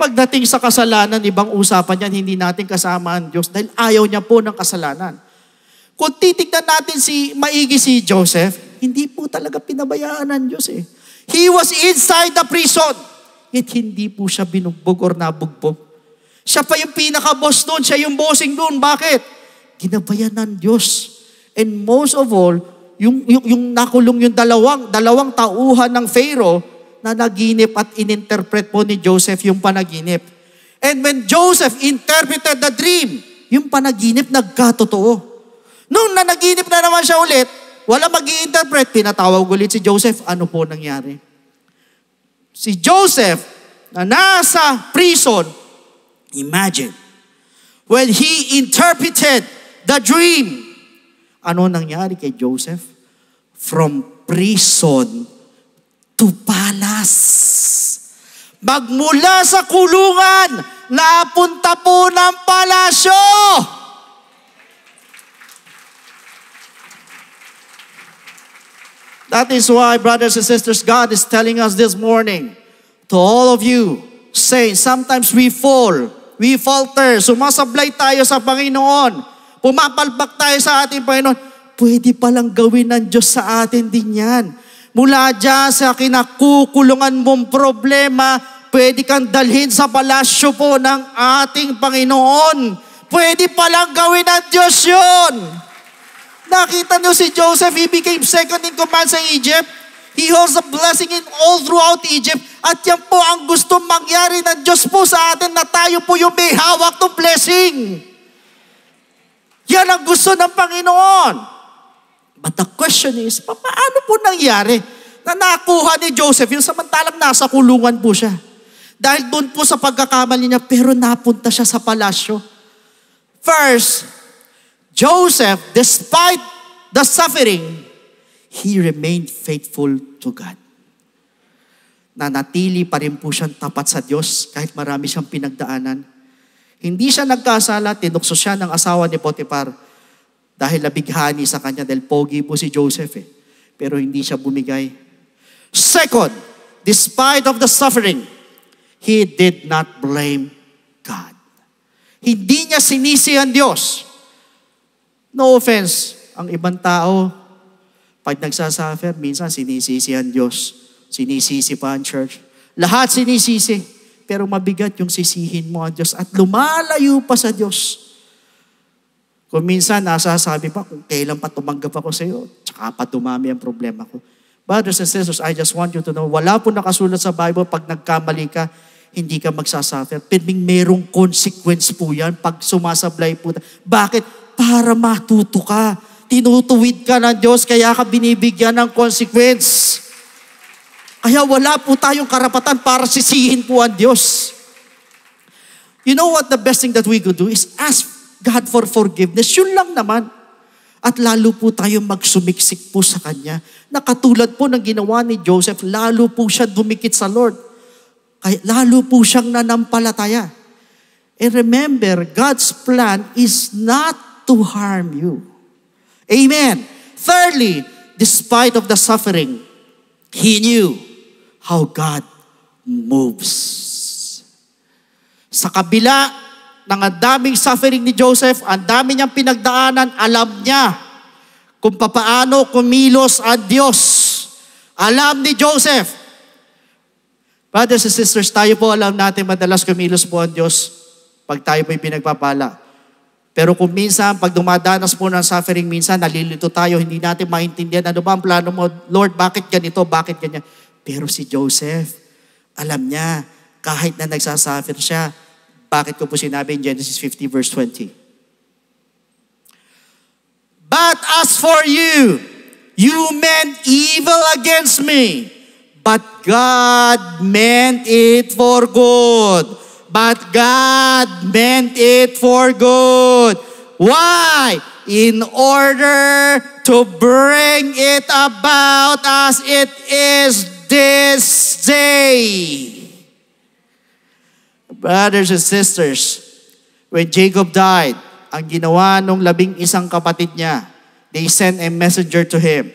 pagdating sa kasalanan, ibang usapan yan, hindi natin kasama ang Diyos dahil ayaw niya po ng kasalanan. Kung titignan natin maigi si Joseph, hindi po talaga pinabayaan ng Diyos eh. He was inside the prison, yet hindi po siya binugbog or nabugbog. Siya pa yung pinaka-boss doon, siya yung bossing doon. Bakit? Ginabayan ng Diyos. And most of all, yung nakulong yung dalawang tauhan ng Pharaoh, na naginip at ininterpret po ni Joseph yung panaginip. And when Joseph interpreted the dream, yung panaginip nagkatotoo. Nung nanaginip na naman siya ulit, wala mag-i-interpret, pinatawag ulit si Joseph. Ano po nangyari? Si Joseph na nasa prison, imagine, when he interpreted the dream, ano nangyari kay Joseph? From prison to palace. Magmula sa kulungan, napunta po ng palasyo. That is why, brothers and sisters, God is telling us this morning, to all of you, saying, sometimes we fall, we falter, sumasablay tayo sa Panginoon, pumapalpak tayo sa ating Panginoon, pwede palang gawin ng Diyos sa atin din yan. Mula dyan sa kinakukulungan mong problema, pwede kang dalhin sa palasyo po ng ating Panginoon. Pwede palang gawin ng Diyos yun. Nakita niyo si Joseph, he became second in command sa Egypt. He holds a blessing in all throughout Egypt. At yan po ang gusto mangyari ng Diyos po sa atin na tayo po yung may hawak ng blessing. Yan ang gusto ng Panginoon. But the question is, paano po nangyari na nakuha ni Joseph, yung samantalang nasa kulungan po siya. Dahil doon po sa pagkakamali niya, pero napunta siya sa palasyo. First, Joseph, despite the suffering, he remained faithful to God. Nanatili pa rin po siyang tapat sa Diyos kahit marami siyang pinagdaanan. Hindi siya nagkasala, tinukso siya ng asawa ni Potiphar dahil nabighani sa kanya dahil pogi po si Joseph Pero hindi siya bumigay. Second, despite of the suffering, he did not blame God. Hindi niya sinisi ang Diyos. No offense, ang ibang tao, pag nagsasuffer, minsan sinisisi ang Diyos. Sinisisi pa ang church. Lahat sinisisi. Pero mabigat yung sisihin mo ang Diyos at lumalayo pa sa Diyos. Kung minsan nasasabi pa kung kailan pa tumanggap ako sa iyo, tsaka pa dumami ang problema ko. Brothers and sisters, I just want you to know, wala po nakasulat sa Bible, pag nagkamali ka, hindi ka magsasuffer. Pero merong consequence po yan pag sumasablay po. Bakit? Para matuto ka. Tinutuwid ka ng Diyos, kaya ka binibigyan ng consequence. Kaya wala po tayong karapatan para sisihin po ang Diyos. You know what the best thing that we could do is ask God for forgiveness. Yun lang naman. At lalo po tayo magsumiksik po sa Kanya. Na katulad po ng ginawa ni Joseph, lalo po siya dumikit sa Lord. Kaya lalo po siyang nanampalataya. And remember, God's plan is not to harm you. Amen. Thirdly, despite of the suffering, he knew how God moves. Sa kabila ng ang daming suffering ni Joseph, ang dami niyang pinagdaanan, alam niya kung papaano kumilos ang Diyos. Alam ni Joseph. Brothers and sisters, tayo po alam natin madalas kumilos po ang Diyos pag tayo po'y pinagpapala. Pero kung minsan, pag dumadanas po ng suffering, minsan nalilito tayo, hindi natin maintindihan, ano ba ang plano mo? Lord, bakit ganito? Bakit ganyan? Pero si Joseph, alam niya, kahit na nagsasuffer siya, bakit ko po sinabi in Genesis 50 verse 20? But as for you, you meant evil against me, but God meant it for good. But God meant it for good. Why? In order to bring it about as it is this day. Brothers and sisters, when Jacob died, ang ginawa nung 11 kapatid niya, they sent a messenger to him.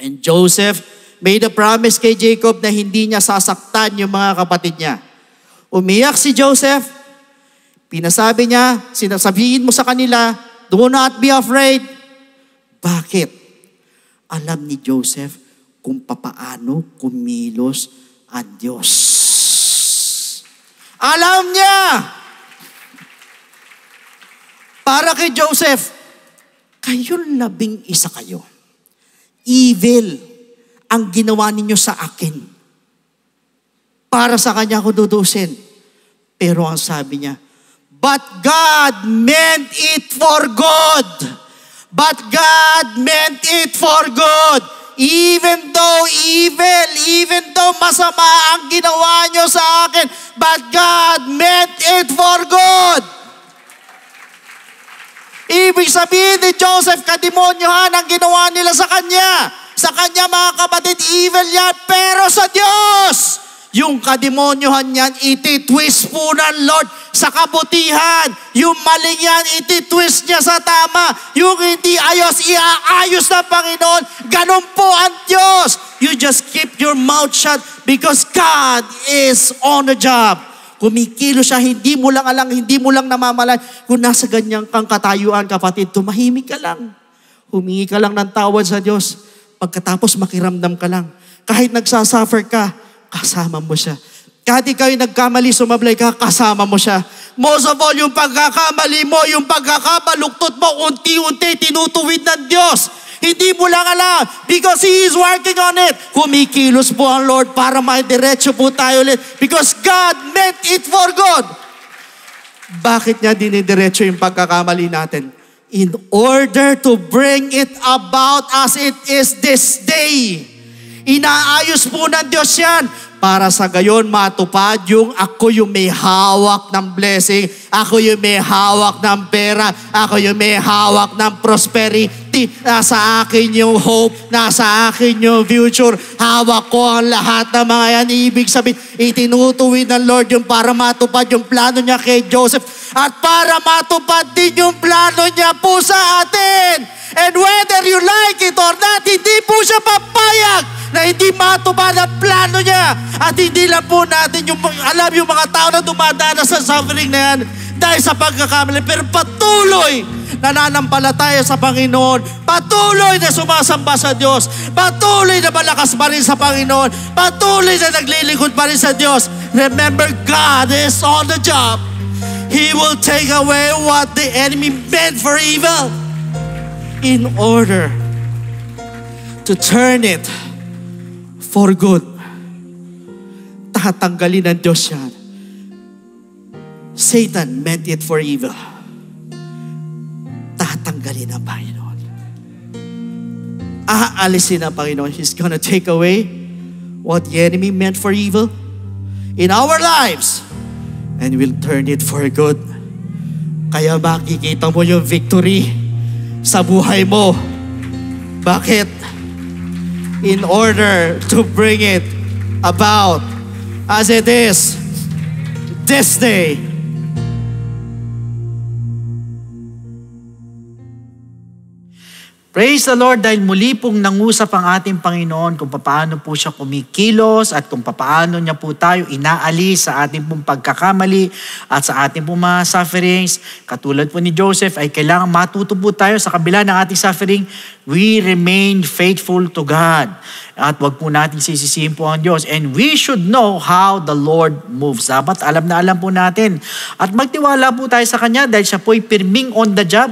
And Joseph made a promise kay Jacob na hindi niya sasaktan yung mga kapatid niya. Umiyak si Joseph, pinasabi niya, sinasabihin mo sa kanila, do not be afraid. Bakit? Alam ni Joseph kung papaano kumilos ang Diyos. Alam niya! Para kay Joseph, kayo 11 kayo. Evil ang ginawa ninyo sa akin. Para sa kanya ako dudusin. Pero ang sabi niya, but God meant it for good. But God meant it for good. Even though evil, even though masama ang ginawa nyo sa akin, but God meant it for good. Ibig sabihin ni Joseph, kademonyohan ang ginawa nila sa kanya. Sa kanya mga kapatid, evil yan, pero sa Diyos, yung kademonyohan niyan, iti-twist po ng Lord sa kabutihan. Yung mali yan, iti-twist niya sa tama. Yung hindi ayos, iaayos ng Panginoon. Ganun po ang Diyos. You just keep your mouth shut because God is on the job. Kumikilo siya, hindi mo lang alam, hindi mo lang namamalan. Kung nasa ganyang kang katayuan, kapatid, tumahimik ka lang. Humingi ka lang ng tawad sa Diyos. Pagkatapos makiramdam ka lang. Kahit nagsasuffer ka, kasama mo siya. Kahit ikaw yung nagkamali, sumablay ka, kasama mo siya. Most of all, yung pagkakamali mo, yung pagkakabaluktot mo, unti-unti tinutuwid ng Diyos. Hindi mo lang alam because He is working on it. Kumikilos po ang Lord para maidiretso po tayo ulit because God meant it for good. Bakit niya dinidiretso yung pagkakamali natin? In order to bring it about as it is this day. Inaayos po ng Diyos yan para sa gayon matupad yung ako yung may hawak ng blessing, ako yung may hawak ng pera, ako yung may hawak ng prosperity. Nasa akin yung hope, nasa akin yung future. Hawak ko ang lahat ng mga yan. Ibig sabihin, itinutuwid ng Lord yung para matupad yung plano niya kay Joseph at para matupad din yung plano niya po sa atin. And whether you like it or not, hindi po siya papayag na hindi matupad ang plano niya. At hindi lang po natin alam yung mga tao na dumadaan sa suffering na yan dahil sa pagkakamali. Pero patuloy nananampalataya sa Panginoon. Patuloy na sumasamba sa Diyos. Patuloy na malakas pa rin sa Panginoon. Patuloy na naglilingkod pa rin sa Diyos. Remember, God is on the job. He will take away what the enemy meant for evil in order to turn it for good. Tatanggalin ng Diyos yan. Satan meant it for evil. Tatanggalin ng Panginoon. Aalisin ng Panginoon. He's gonna take away what the enemy meant for evil in our lives and will turn it for good. Kaya makikita mo yung victory sa buhay mo. Bakit? In order to bring it about as it is this day. Praise the Lord dahil muli pong nangusap ang ating Panginoon kung paano po siya kumikilos at kung paano niya po tayo inaalis sa ating pong pagkakamali at sa ating pong mga sufferings. Katulad po ni Joseph ay kailangan matuto po tayo sa kabila ng ating suffering. We remain faithful to God. At wag po natin sisisihin po ang Diyos. And we should know how the Lord moves. Dapat alam na alam po natin. At magtiwala po tayo sa Kanya dahil siya po'y pirming on the job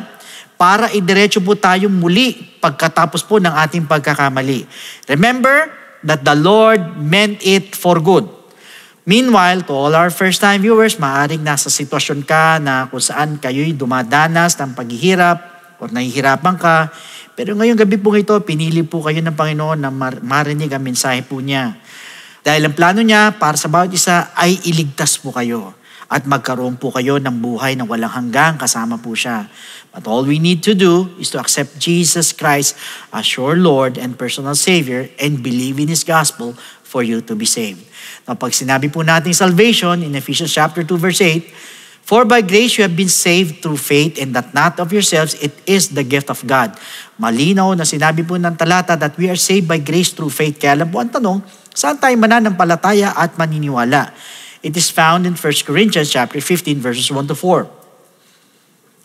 para idiretso po tayong muli pagkatapos po ng ating pagkakamali. Remember that the Lord meant it for good. Meanwhile, to all our first-time viewers, maaaring nasa sitwasyon ka na kung saan kayo'y dumadanas ng paghihirap o nahihirapan ka. Pero ngayong gabi po ito, pinili po kayo ng Panginoon na marinig ang mensahe po niya. Dahil ang plano niya para sa bawat isa ay iligtas po kayo at magkaroon po kayo ng buhay na walang hanggang kasama po siya. But all we need to do is to accept Jesus Christ as your Lord and personal Savior and believe in His gospel for you to be saved. Now, pag sinabi po natin salvation in Ephesians chapter 2 verse 8, for by grace you have been saved through faith and that not of yourselves, it is the gift of God. Malinaw na sinabi po ng talata that we are saved by grace through faith. Kaya lang po ang tanong, saan tayo mananampalataya at maniniwala? It is found in 1 Corinthians chapter 15 verses 1 to 4.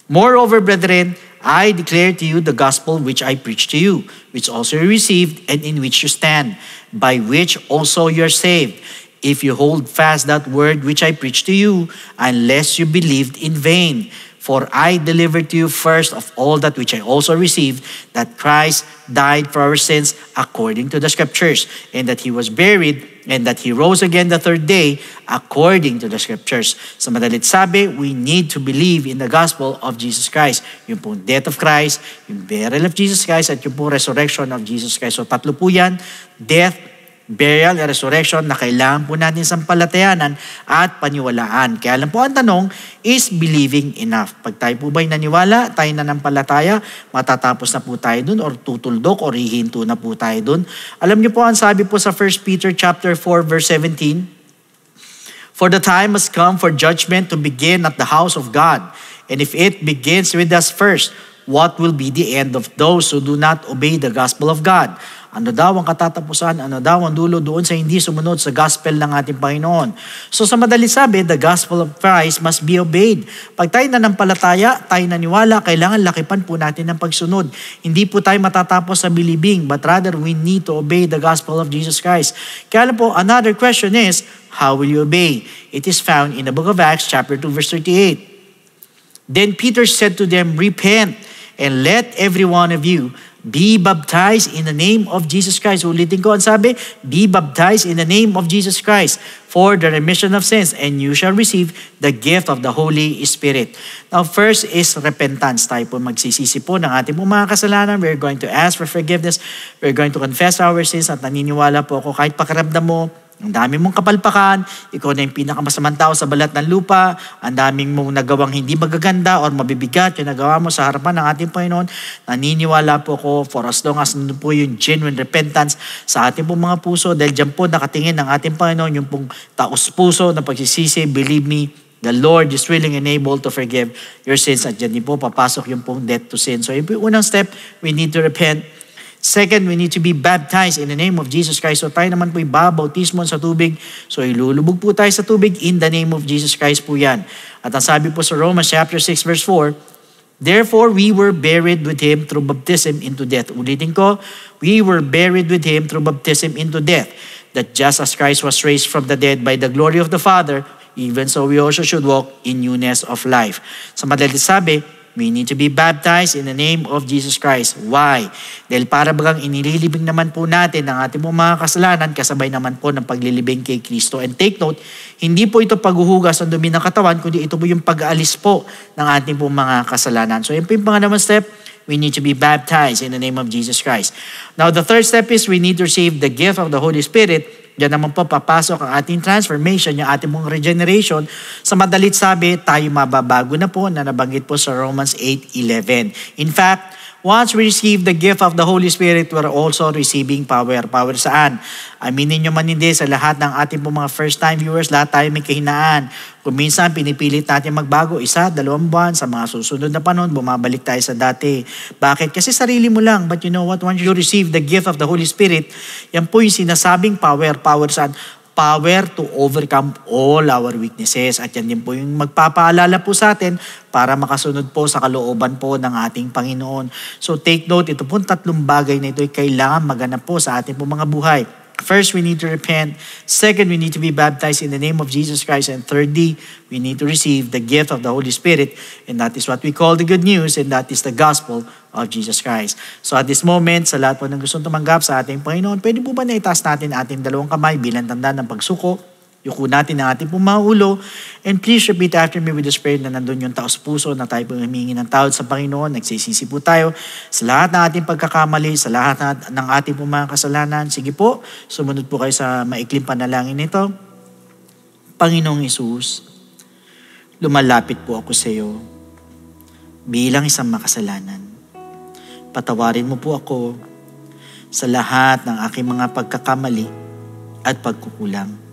Moreover, brethren, I declare to you the gospel which I preached to you, which also you received and in which you stand, by which also you are saved, if you hold fast that word which I preached to you, unless you believed in vain. For I delivered to you first of all that which I also received, that Christ died for our sins according to the Scriptures, and that He was buried, and that He rose again the third day according to the Scriptures. Sa madalit sabi, we need to believe in the gospel of Jesus Christ. Yung pong death of Christ, yung burial of Jesus Christ, at yung pong resurrection of Jesus Christ. So tatlo po yan, death, burial, and resurrection na kailangan po natin sampalatayanan at paniwalaan. Kaya lang po ang tanong is believing enough. Pag tayo po ba'y naniwala, tayo nanampalataya, matatapos na po tayo dun or tutuldok or hihinto na po tayo dun. Alam niyo po ang sabi po sa 1 Peter chapter 4 verse 17, for the time has come for judgment to begin at the house of God. And if it begins with us first, what will be the end of those who do not obey the gospel of God? Ano daw ang katatapusan, ano daw ang dulo doon sa hindi sumunod sa gospel ng ating Panginoon. So sa madali sabi, the gospel of Christ must be obeyed. Pag tayo nanampalataya, tayo naniwala, kailangan lakipan po natin ng pagsunod. Hindi po tayo matatapos sa believing, but rather we need to obey the gospel of Jesus Christ. Kaya lang po, another question is, how will you obey? It is found in the book of Acts chapter 2 verse 38. Then Peter said to them, repent, and let every one of you Be baptized in the name of Jesus Christ. Ulitin ko ang sabi, be baptized in the name of Jesus Christ for the remission of sins, and you shall receive the gift of the Holy Spirit. Now, first is repentance. Tayo po magsisisi po ng ating mga kasalanan. We're going to ask for forgiveness. We're going to confess our sins, at naniniwala po ako kahit pakiramdam mo, ang dami mong kapalpakan, ikaw na yung pinakamasamang tao sa balat ng lupa, ang daming mong nagawang hindi magaganda or mabibigat yung nagawa mo sa harapan ng ating Panginoon, naniniwala po ko for as long as nandun po yung genuine repentance sa ating pong mga puso, dahil dyan po nakatingin ng ating Panginoon yung pong taos puso na pagsisisi. Believe me, the Lord is willing and able to forgive your sins, at dyan din po papasok yung pong death to sin. So yung unang step, we need to repent. Second, we need to be baptized in the name of Jesus Christ. So tayo naman po ibabautismo sa tubig. So ilulubog po tayo sa tubig in the name of Jesus Christ po yan. At ang sabi po sa Romans chapter 6 verse 4, therefore we were buried with Him through baptism into death. Ulitin ko, we were buried with Him through baptism into death, that just as Christ was raised from the dead by the glory of the Father, even so we also should walk in newness of life. Sa madalit sabi, we need to be baptized in the name of Jesus Christ. Why? Dahil para bagang inililibing naman po natin ang ating mga kasalanan, kasabay naman po ng paglilibing kay Kristo. And take note, hindi po ito paghuhugas ng dumi ng katawan, kundi ito po yung pag-aalis po ng ating mga kasalanan. So yun po yung pangalawang step, we need to be baptized in the name of Jesus Christ. Now the third step is we need to receive the gift of the Holy Spirit. Diyan naman po papasok ang ating transformation, yung ating mong regeneration. Sa madalit sabi, tayo mababago na po, na nabanggit po sa Romans 8:11. In fact, once we receive the gift of the Holy Spirit, we're also receiving power. Power saan? Aminin nyo man hindi, sa lahat ng ating mga first-time viewers, lahat tayo may kahinaan. Kung minsan pinipilit natin magbago, 1, 2 buwan, sa mga susunod na panahon, bumabalik tayo sa dati. Bakit? Kasi sarili mo lang. But you know what? Once you receive the gift of the Holy Spirit, yan po yung sinasabing power. Power saan? Power to overcome all our weaknesses. At yan din po yung magpapaalala po sa atin para makasunod po sa kalooban po ng ating Panginoon. So take note, ito po 3 bagay na ito ay kailangan maganap po sa ating po mga buhay. First, we need to repent. Second, we need to be baptized in the name of Jesus Christ. And thirdly, we need to receive the gift of the Holy Spirit. And that is what we call the good news, and that is the gospel of Jesus Christ. So at this moment, sa lahat po ng gustong tumanggap sa ating Panginoon, pwede po ba na itaas natin ating 2 kamay bilang tanda ng pagsuko? Yuko natin ang ating mga ulo. And please repeat after me with this prayer na nandun yung taos puso na tayo po humingi ng tawad sa Panginoon. Nagsisisi po tayo sa lahat ng ating pagkakamali, sa lahat ng ating mga kasalanan. Sige po, sumunod po kayo sa maikling panalangin nito. Panginoong Hesus, lumalapit po ako sa iyo bilang isang makasalanan. Patawarin mo po ako sa lahat ng aking mga pagkakamali at pagkukulang.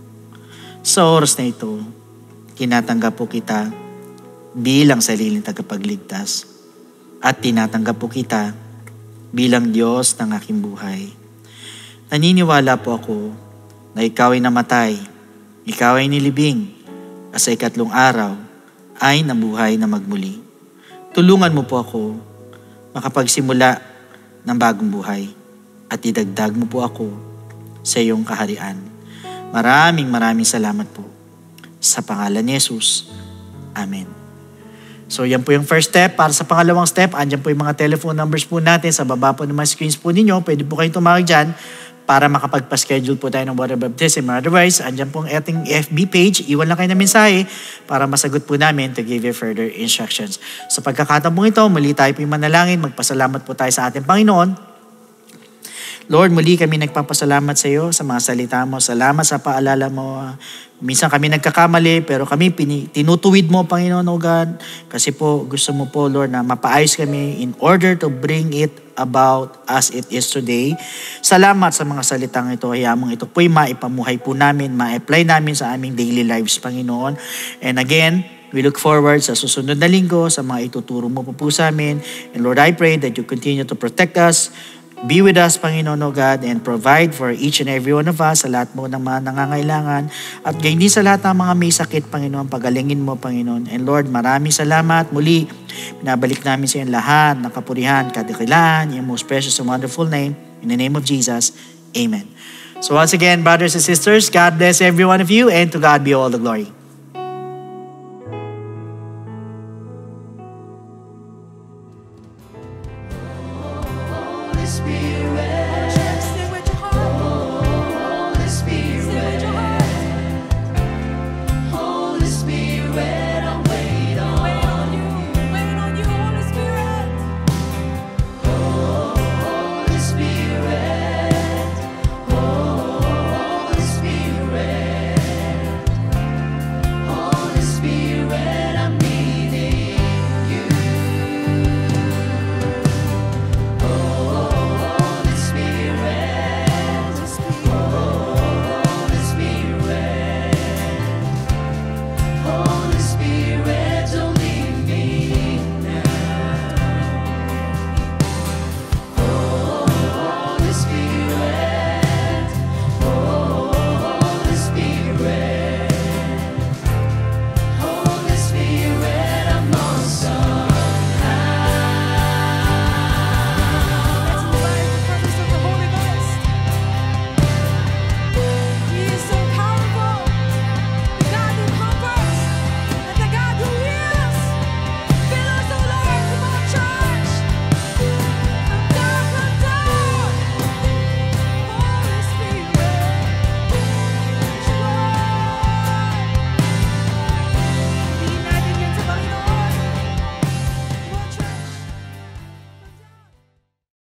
Sa oras na ito, tinatanggap po kita bilang sariling tagapagligtas at tinatanggap po kita bilang Diyos ng aking buhay. Naniniwala po ako na ikaw ay namatay, ikaw ay nilibing, at sa 3 araw ay nabuhay na magmuli. Tulungan mo po ako makapagsimula ng bagong buhay at idagdag mo po ako sa iyong kaharian. Maraming salamat po. Sa pangalan ni Jesus. Amen. So yan po yung first step. Para sa pangalawang step, andyan po yung mga telephone numbers po natin. Sa baba po ng mga screens po ninyo. Pwede po kayong tumawag dyan para makapagpa-schedule po tayo ng water baptism. Otherwise, andyan po ang ating FB page. Iwan lang kayo ng mensahe para masagot po namin to give you further instructions. Sa pagkakataon po ito, muli tayo po yung manalangin. Magpasalamat po tayo sa ating Panginoon. Lord, muli kami nagpapasalamat sa iyo sa mga salita mo. Salamat sa paalala mo. Minsan kami nagkakamali, pero kami tinutuwid mo, Panginoon, O God. Kasi po, gusto mo po, Lord, na mapaayos kami in order to bring it about as it is today. Salamat sa mga salitang ito. Hayamang ito po'y maipamuhay po namin, ma-apply namin sa aming daily lives, Panginoon. And again, we look forward sa susunod na linggo, sa mga ituturo mo po sa amin. And Lord, I pray that you continue to protect us. Be with us, Panginoon, O God, and provide for each and every one of us sa lahat mo ng mga nangangailangan. At gayon din sa lahat ng mga may sakit, Panginoon, pagalingin mo, Panginoon. And Lord, maraming salamat. Muli, pinabalik namin sa iyo lahat ng kapurihan, kadakilaan, yung most precious and wonderful name. In the name of Jesus, Amen. So once again, brothers and sisters, God bless every one of you, and to God be all the glory.